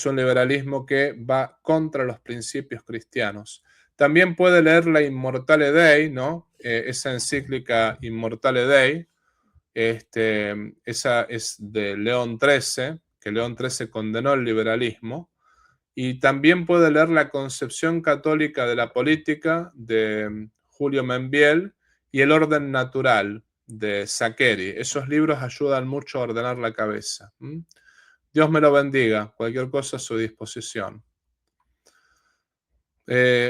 un liberalismo que va contra los principios cristianos. También puede leer la Immortale Dei, ¿no? Esa encíclica Immortale Dei, esa es de León XIII, que León XIII condenó el liberalismo. Y también puede leer la Concepción Católica de la Política de Julio Membiel y El Orden Natural de Saccheri. Esos libros ayudan mucho a ordenar la cabeza. Dios me lo bendiga. Cualquier cosa a su disposición.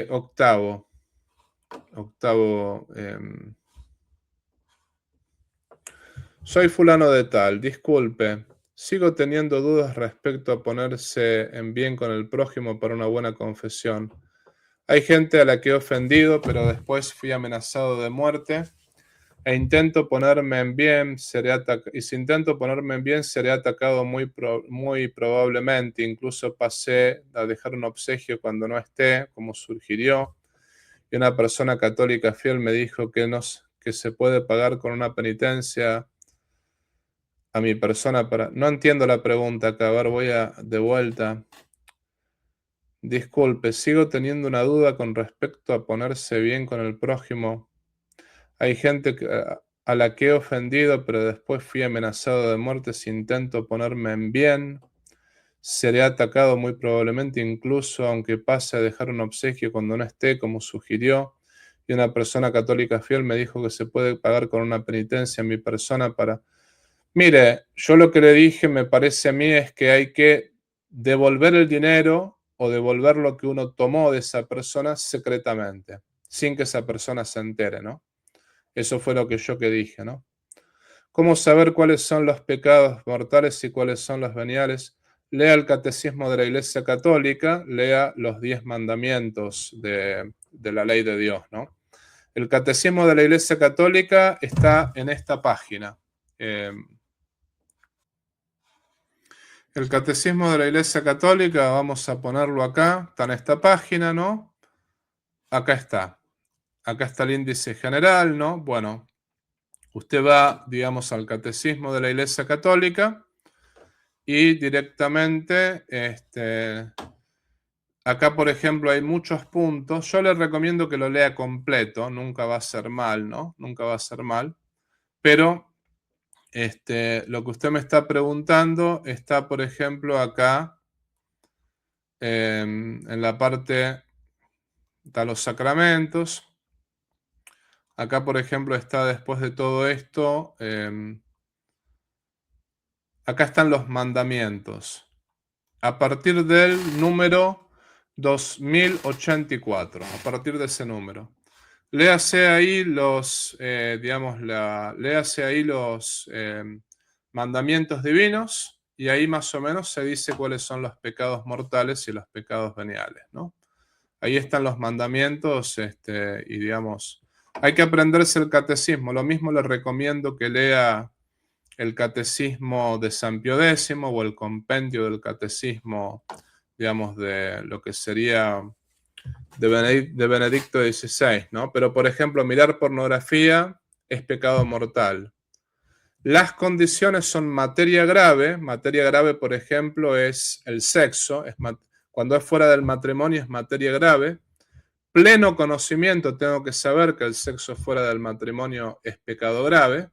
Octavo. Soy fulano de tal, disculpe. Sigo teniendo dudas respecto a ponerse en bien con el prójimo para una buena confesión. Hay gente a la que he ofendido, pero después fui amenazado de muerte. E intento ponerme en bien, y si intento ponerme en bien, seré atacado muy probablemente. Incluso pasé a dejar un obsequio cuando no esté, como sugirió. Y una persona católica fiel me dijo que se puede pagar con una penitencia a mi persona para... No entiendo la pregunta acá, a ver, de vuelta. Disculpe, sigo teniendo una duda con respecto a ponerse bien con el prójimo. Hay gente a la que he ofendido, pero después fui amenazado de muerte si intento ponerme en bien. Seré atacado muy probablemente, incluso aunque pase a dejar un obsequio cuando no esté, como sugirió. Y una persona católica fiel me dijo que se puede pagar con una penitencia en mi persona para... Mire, yo lo que le dije, me parece a mí, es que hay que devolver el dinero o devolver lo que uno tomó de esa persona secretamente, sin que esa persona se entere, ¿no? Eso fue lo que dije, ¿no? ¿Cómo saber cuáles son los pecados mortales y cuáles son los veniales? Lea el Catecismo de la Iglesia Católica, lea los 10 mandamientos de la ley de Dios, ¿no? El Catecismo de la Iglesia Católica está en esta página. El Catecismo de la Iglesia Católica, vamos a ponerlo acá, está en esta página, ¿no? Acá está. Acá está el índice general, ¿no? Bueno, usted va, digamos, al Catecismo de la Iglesia Católica y directamente, acá, por ejemplo, hay muchos puntos. Yo le recomiendo que lo lea completo, nunca va a ser mal, ¿no? Nunca va a ser mal. Pero lo que usted me está preguntando está, por ejemplo, acá en la parte de los sacramentos. Acá, por ejemplo, está después de todo esto, acá están los mandamientos. A partir del número 2084, a partir de ese número. Léase ahí los, léase ahí los mandamientos divinos y ahí más o menos se dice cuáles son los pecados mortales y los pecados veniales, ¿no? Ahí están los mandamientos y digamos, hay que aprenderse el catecismo. Lo mismo le recomiendo que lea el catecismo de San Pío X o el compendio del catecismo, digamos, de lo que sería de Benedicto XVI, ¿no? Pero, por ejemplo, mirar pornografía es pecado mortal. Las condiciones son materia grave. Materia grave, por ejemplo, es el sexo. Cuando es fuera del matrimonio es materia grave. Pleno conocimiento, tengo que saber que el sexo fuera del matrimonio es pecado grave.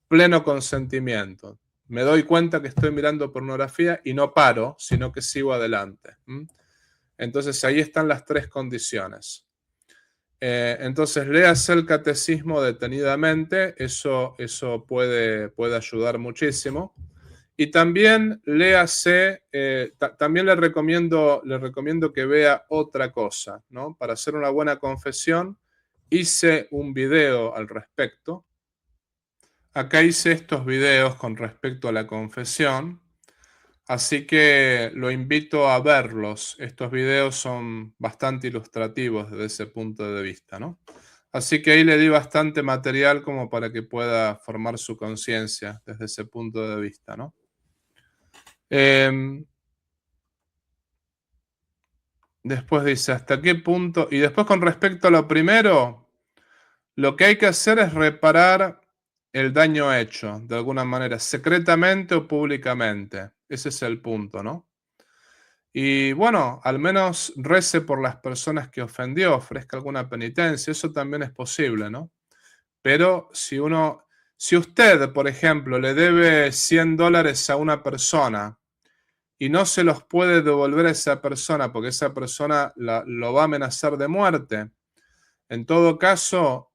Pleno consentimiento. Me doy cuenta que estoy mirando pornografía y no paro, sino que sigo adelante. Entonces ahí están las tres condiciones. Entonces léase el catecismo detenidamente, eso puede ayudar muchísimo. Y también léase, también le recomiendo que vea otra cosa, ¿no? Para hacer una buena confesión, hice un video al respecto. Acá hice estos videos con respecto a la confesión, así que lo invito a verlos. Estos videos son bastante ilustrativos desde ese punto de vista, ¿no? Así que ahí le di bastante material como para que pueda formar su conciencia desde ese punto de vista, ¿no? Después dice, ¿hasta qué punto? Y después con respecto a lo primero, lo que hay que hacer es reparar el daño hecho, de alguna manera, secretamente o públicamente. Ese es el punto, ¿no? Y bueno, al menos rece por las personas que ofendió, ofrezca alguna penitencia, eso también es posible, ¿no? Pero si usted, por ejemplo, le debe $100 a una persona y no se los puede devolver a esa persona porque esa persona lo va a amenazar de muerte, en todo caso,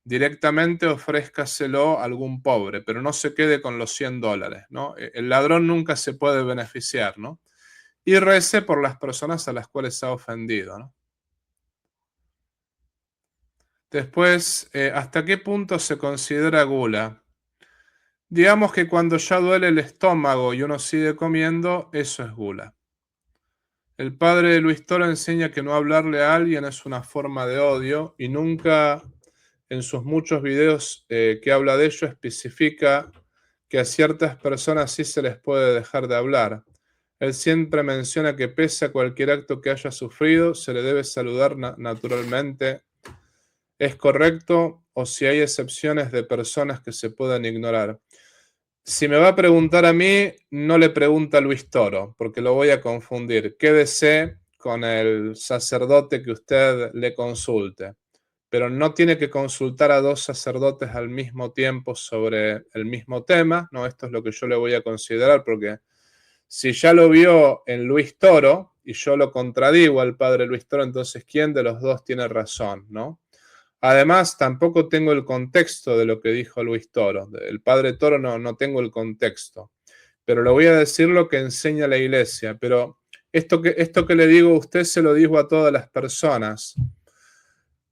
directamente ofrézcaselo a algún pobre, pero no se quede con los $100, ¿no? El ladrón nunca se puede beneficiar, ¿no? y rece por las personas a las cuales ha ofendido, ¿no? Después, ¿hasta qué punto se considera gula? Digamos que cuando ya duele el estómago y uno sigue comiendo, eso es gula. El padre Luis Toro enseña que no hablarle a alguien es una forma de odio y nunca en sus muchos videos que habla de ello especifica que a ciertas personas sí se les puede dejar de hablar. Él siempre menciona que pese a cualquier acto que haya sufrido, se le debe saludar naturalmente. ¿Es correcto o si hay excepciones de personas que se puedan ignorar? Si me va a preguntar a mí, no le pregunta a Luis Toro, porque lo voy a confundir. Quédese con el sacerdote que usted le consulte, pero no tiene que consultar a dos sacerdotes al mismo tiempo sobre el mismo tema, ¿no? Esto es lo que yo le voy a considerar, porque si ya lo vio en Luis Toro y yo lo contradigo al padre Luis Toro, entonces ¿quién de los dos tiene razón, no? Además, tampoco tengo el contexto de lo que dijo Luis Toro. El padre Toro no tengo el contexto. Pero le voy a decir lo que enseña la iglesia. Pero esto que le digo a usted se lo digo a todas las personas.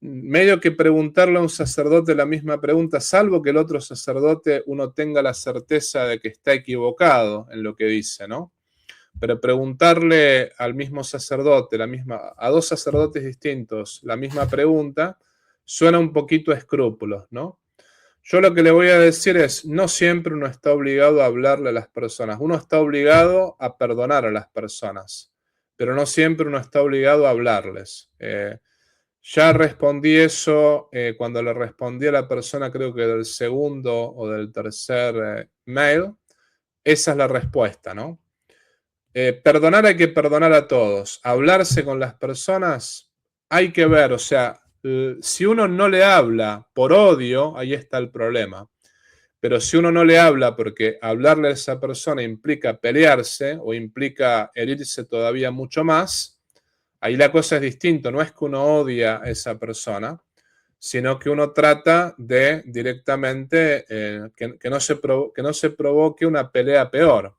Medio que preguntarle a un sacerdote la misma pregunta, salvo que el otro sacerdote uno tenga la certeza de que está equivocado en lo que dice, ¿no? Pero preguntarle al mismo sacerdote, a dos sacerdotes distintos, la misma pregunta, suena un poquito a escrúpulos, ¿no? Yo lo que le voy a decir es, no siempre uno está obligado a hablarle a las personas, uno está obligado a perdonar a las personas, pero no siempre uno está obligado a hablarles. Ya respondí eso cuando le respondí a la persona, creo que del segundo o del tercer mail, esa es la respuesta, ¿no? Perdonar hay que perdonar a todos. Hablarse con las personas hay que ver, o sea, si uno no le habla por odio, ahí está el problema. Pero si uno no le habla porque hablarle a esa persona implica pelearse o implica herirse todavía mucho más, ahí la cosa es distinta. No es que uno odia a esa persona, sino que uno trata de directamente que no se provoque una pelea peor.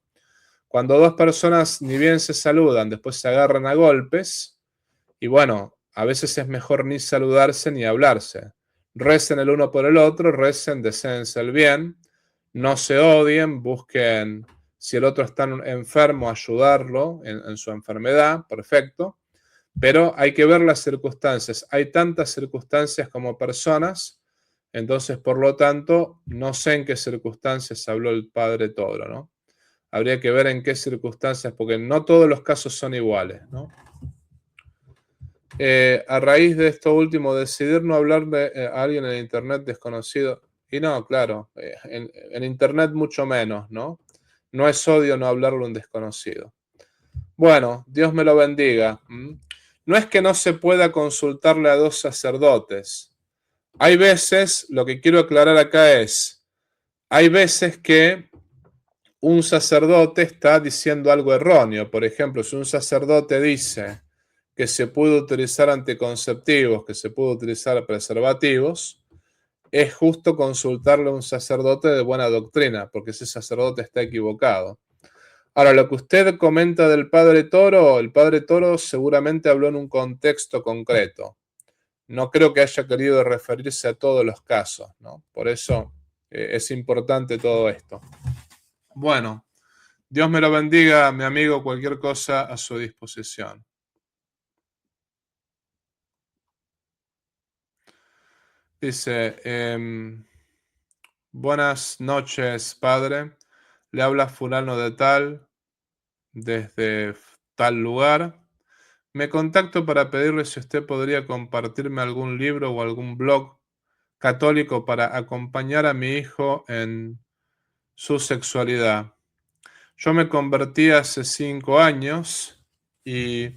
Cuando dos personas ni bien se saludan, después se agarran a golpes, y bueno, a veces es mejor ni saludarse ni hablarse. Recen el uno por el otro, recen, deseense el bien, no se odien, busquen, si el otro está enfermo, ayudarlo en su enfermedad, perfecto, pero hay que ver las circunstancias. Hay tantas circunstancias como personas, entonces, por lo tanto, no sé en qué circunstancias habló el padre Toro, ¿no? Habría que ver en qué circunstancias, porque no todos los casos son iguales, ¿no? A raíz de esto último, decidir no hablarle a alguien en internet desconocido, y no, claro, en internet mucho menos, ¿no? No es odio no hablarle a un desconocido. Bueno, Dios me lo bendiga. No es que no se pueda consultarle a dos sacerdotes. Hay veces, lo que quiero aclarar acá es, hay veces que un sacerdote está diciendo algo erróneo. Por ejemplo, si un sacerdote dice que se puede utilizar anticonceptivos, que se puede utilizar preservativos, es justo consultarle a un sacerdote de buena doctrina, porque ese sacerdote está equivocado. Ahora, lo que usted comenta del padre Toro, el padre Toro seguramente habló en un contexto concreto. No creo que haya querido referirse a todos los casos, ¿no? Por eso es importante todo esto. Bueno, Dios me lo bendiga, mi amigo, cualquier cosa a su disposición. Dice, buenas noches, padre. Le habla fulano de tal, desde tal lugar. Me contacto para pedirle si usted podría compartirme algún libro o algún blog católico para acompañar a mi hijo en su sexualidad. Yo me convertí hace 5 años y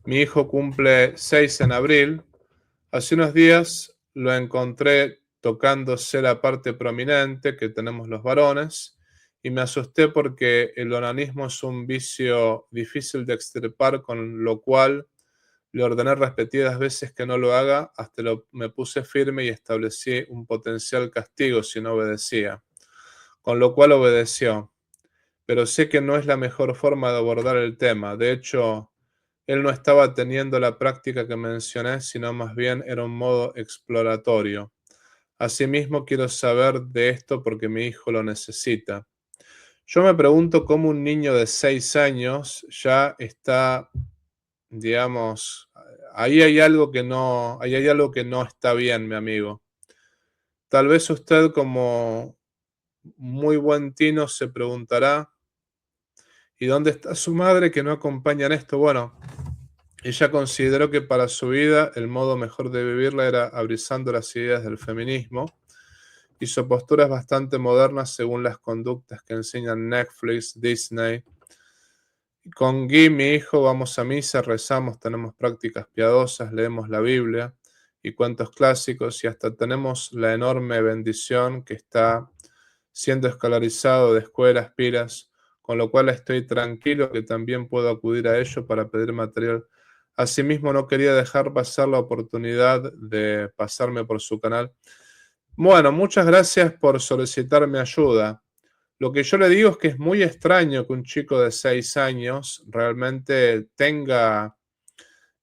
mi hijo cumple 6 en abril. Hace unos días lo encontré tocándose la parte prominente que tenemos los varones y me asusté porque el onanismo es un vicio difícil de extirpar, con lo cual le ordené repetidas veces que no lo haga, hasta me puse firme y establecí un potencial castigo si no obedecía, con lo cual obedeció. pero sé que no es la mejor forma de abordar el tema. De hecho, él no estaba teniendo la práctica que mencioné, sino más bien era un modo exploratorio. Asimismo, quiero saber de esto porque mi hijo lo necesita. Yo me pregunto cómo un niño de 6 años ya está, digamos, ahí hay algo que no está bien, mi amigo. Tal vez usted como muy buen tino se preguntará, ¿y dónde está su madre que no acompaña en esto? Bueno, ella consideró que para su vida el modo mejor de vivirla era abrazando las ideas del feminismo. Hizo posturas bastante modernas según las conductas que enseñan Netflix, Disney. Con Guy, mi hijo, vamos a misa, rezamos, tenemos prácticas piadosas, leemos la Biblia y cuentos clásicos y hasta tenemos la enorme bendición que está siendo escolarizado de escuelas piras, con lo cual estoy tranquilo que también puedo acudir a ello para pedir material. Asimismo, no quería dejar pasar la oportunidad de pasarme por su canal. Bueno, muchas gracias por solicitar mi ayuda. Lo que yo le digo es que es muy extraño que un chico de 6 años realmente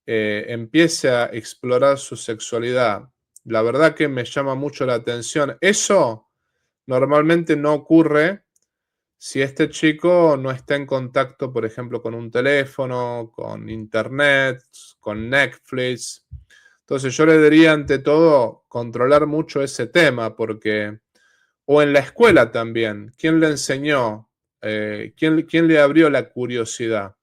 empiece a explorar su sexualidad. La verdad que me llama mucho la atención. Eso normalmente no ocurre si este chico no está en contacto, por ejemplo, con un teléfono, con internet, con Netflix. Entonces yo le diría ante todo controlar mucho ese tema porque o en la escuela también. ¿Quién le enseñó? ¿Quién le abrió la curiosidad?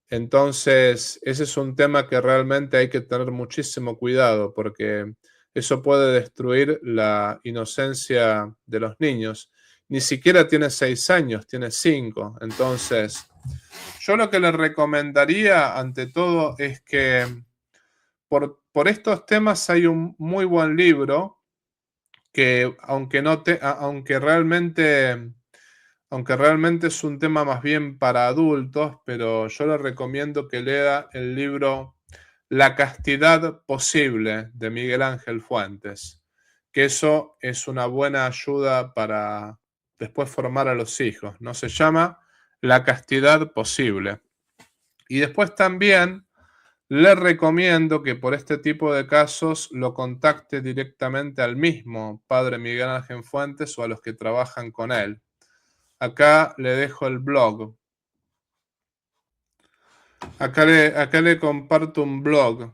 Entonces, ese es un tema que realmente hay que tener muchísimo cuidado porque eso puede destruir la inocencia de los niños. Ni siquiera tiene 6 años, tiene 5. Entonces, yo lo que le recomendaría ante todo es que por estos temas hay un muy buen libro que aunque realmente es un tema más bien para adultos, pero yo le recomiendo que lea el libro La castidad posible de Miguel Ángel Fuentes, que eso es una buena ayuda para después formar a los hijos, ¿no? Se llama La castidad posible. Y después también le recomiendo que por este tipo de casos lo contacte directamente al mismo padre Miguel Ángel Fuentes o a los que trabajan con él. Acá le dejo el blog. Acá le comparto un blog.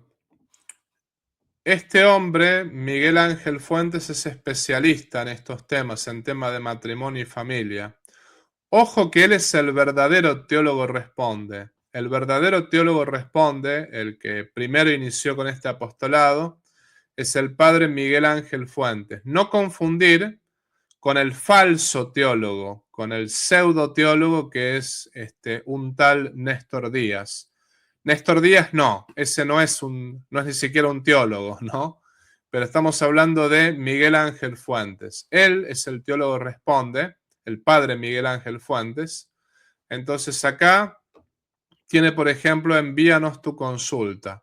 Este hombre, Miguel Ángel Fuentes, es especialista en estos temas, en temas de matrimonio y familia. Ojo que él es el verdadero teólogo responde. El verdadero teólogo responde, el que primero inició con este apostolado, es el padre Miguel Ángel Fuentes. No confundir con el falso teólogo, con el pseudo teólogo que es un tal Néstor Díaz. Néstor Díaz no, ese no es ni siquiera un teólogo, ¿no? Pero estamos hablando de Miguel Ángel Fuentes. Él es el teólogo responde, el padre Miguel Ángel Fuentes. Entonces acá tiene, por ejemplo, envíanos tu consulta.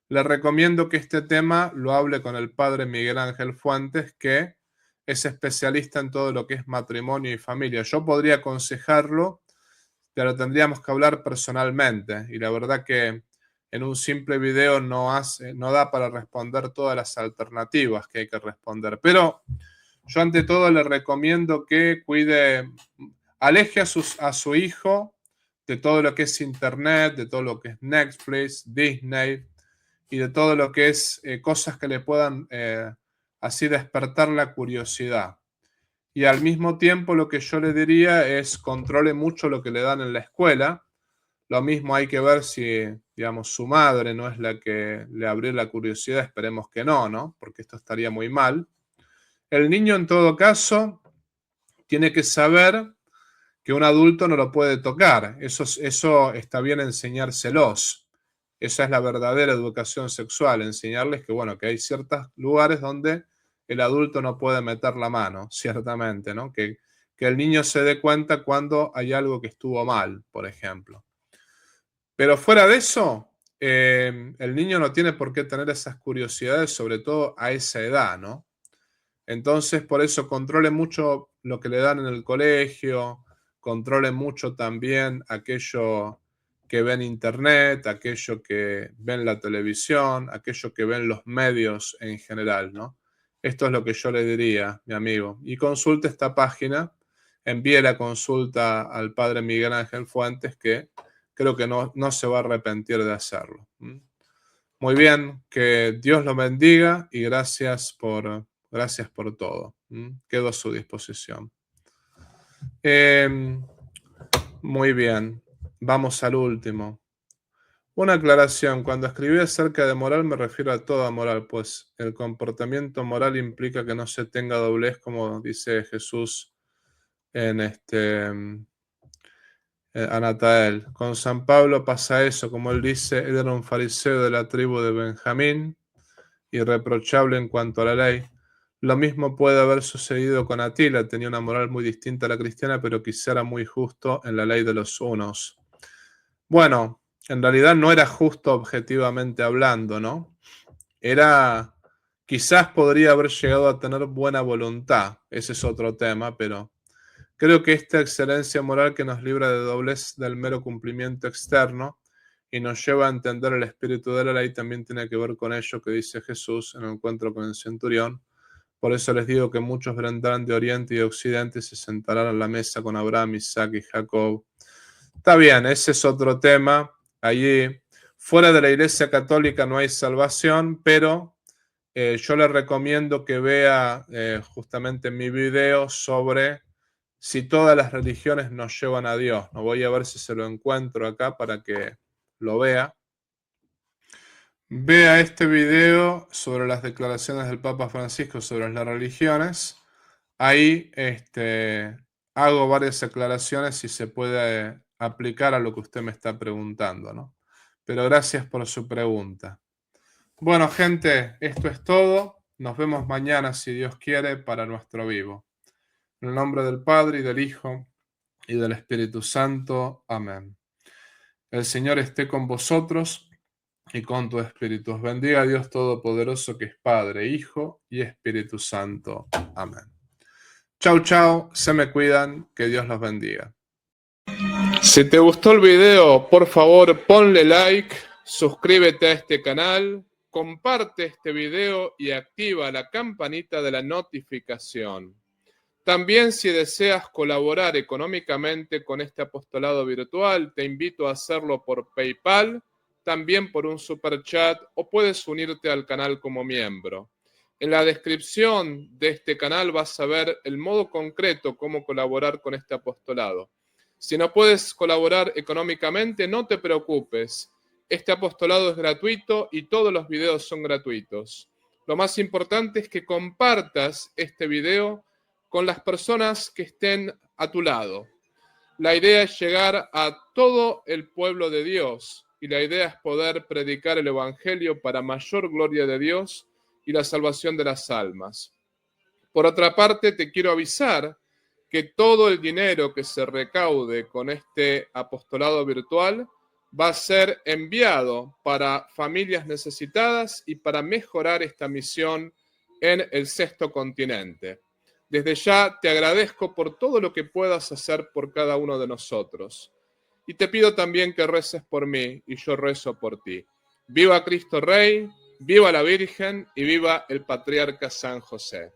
Le recomiendo que este tema lo hable con el padre Miguel Ángel Fuentes, que es especialista en todo lo que es matrimonio y familia. Yo podría aconsejarlo, pero tendríamos que hablar personalmente. Y la verdad que en un simple video no da para responder todas las alternativas que hay que responder. Pero yo ante todo le recomiendo que aleje a su hijo de todo lo que es internet, de todo lo que es Netflix, Disney y de todo lo que es cosas que le puedan así despertar la curiosidad. Y al mismo tiempo lo que yo le diría es controle mucho lo que le dan en la escuela. Lo mismo hay que ver si, digamos, su madre no es la que le abrió la curiosidad, esperemos que no, ¿no? Porque esto estaría muy mal. El niño en todo caso tiene que saber que un adulto no lo puede tocar. Eso está bien enseñárselos. Esa es la verdadera educación sexual, enseñarles que, bueno, que hay ciertos lugares donde el adulto no puede meter la mano, ciertamente, ¿no? Que el niño se dé cuenta cuando hay algo que estuvo mal, por ejemplo. Pero fuera de eso, el niño no tiene por qué tener esas curiosidades, sobre todo a esa edad, ¿no? Entonces, por eso controle mucho lo que le dan en el colegio, controle mucho también aquello que ven internet, aquello que ven la televisión, aquello que ven los medios en general, ¿no? Esto es lo que yo le diría, mi amigo. Y consulte esta página, envíe la consulta al padre Miguel Ángel Fuentes, que creo que no se va a arrepentir de hacerlo. Muy bien, que Dios lo bendiga y gracias por todo. Quedo a su disposición. Muy bien, vamos al último. Una aclaración, cuando escribí acerca de moral me refiero a toda moral, pues el comportamiento moral implica que no se tenga doblez, como dice Jesús en a Natael. Con San Pablo pasa eso, como él dice, él era un fariseo de la tribu de Benjamín, irreprochable en cuanto a la ley. Lo mismo puede haber sucedido con Atila, tenía una moral muy distinta a la cristiana, pero quizá era muy justo en la ley de los unos. Bueno, en realidad no era justo objetivamente hablando, ¿no? Quizás podría haber llegado a tener buena voluntad, ese es otro tema, pero creo que esta excelencia moral que nos libra de doblez del mero cumplimiento externo y nos lleva a entender el espíritu de la ley también tiene que ver con ello que dice Jesús en el encuentro con el centurión. Por eso les digo que muchos vendrán de oriente y de occidente y se sentarán a la mesa con Abraham, Isaac y Jacob. Está bien, ese es otro tema. Allí, fuera de la Iglesia Católica no hay salvación, pero yo le recomiendo que vea justamente mi video sobre si todas las religiones nos llevan a Dios. No voy a ver si se lo encuentro acá para que lo vea. Vea este video sobre las declaraciones del Papa Francisco sobre las religiones. Ahí hago varias aclaraciones y se puede aplicar a lo que usted me está preguntando, ¿no? Pero gracias por su pregunta. Bueno, gente, esto es todo. Nos vemos mañana, si Dios quiere, para nuestro vivo. En el nombre del Padre, y del Hijo, y del Espíritu Santo. Amén. El Señor esté con vosotros y con tu espíritu. Os bendiga Dios Todopoderoso, que es Padre, Hijo y Espíritu Santo. Amén. Chau, chau, se me cuidan, que Dios los bendiga. Si te gustó el video, por favor ponle like, suscríbete a este canal, comparte este video y activa la campanita de la notificación. También, si deseas colaborar económicamente con este apostolado virtual, te invito a hacerlo por PayPal, también por un super chat, o puedes unirte al canal como miembro. En la descripción de este canal vas a ver el modo concreto cómo colaborar con este apostolado. Si no puedes colaborar económicamente, no te preocupes. Este apostolado es gratuito y todos los videos son gratuitos. Lo más importante es que compartas este video con las personas que estén a tu lado. La idea es llegar a todo el pueblo de Dios y la idea es poder predicar el Evangelio para mayor gloria de Dios y la salvación de las almas. Por otra parte, te quiero avisar que todo el dinero que se recaude con este apostolado virtual va a ser enviado para familias necesitadas y para mejorar esta misión en el sexto continente. Desde ya te agradezco por todo lo que puedas hacer por cada uno de nosotros. Y te pido también que reces por mí y yo rezo por ti. Viva Cristo Rey, viva la Virgen y viva el Patriarca San José.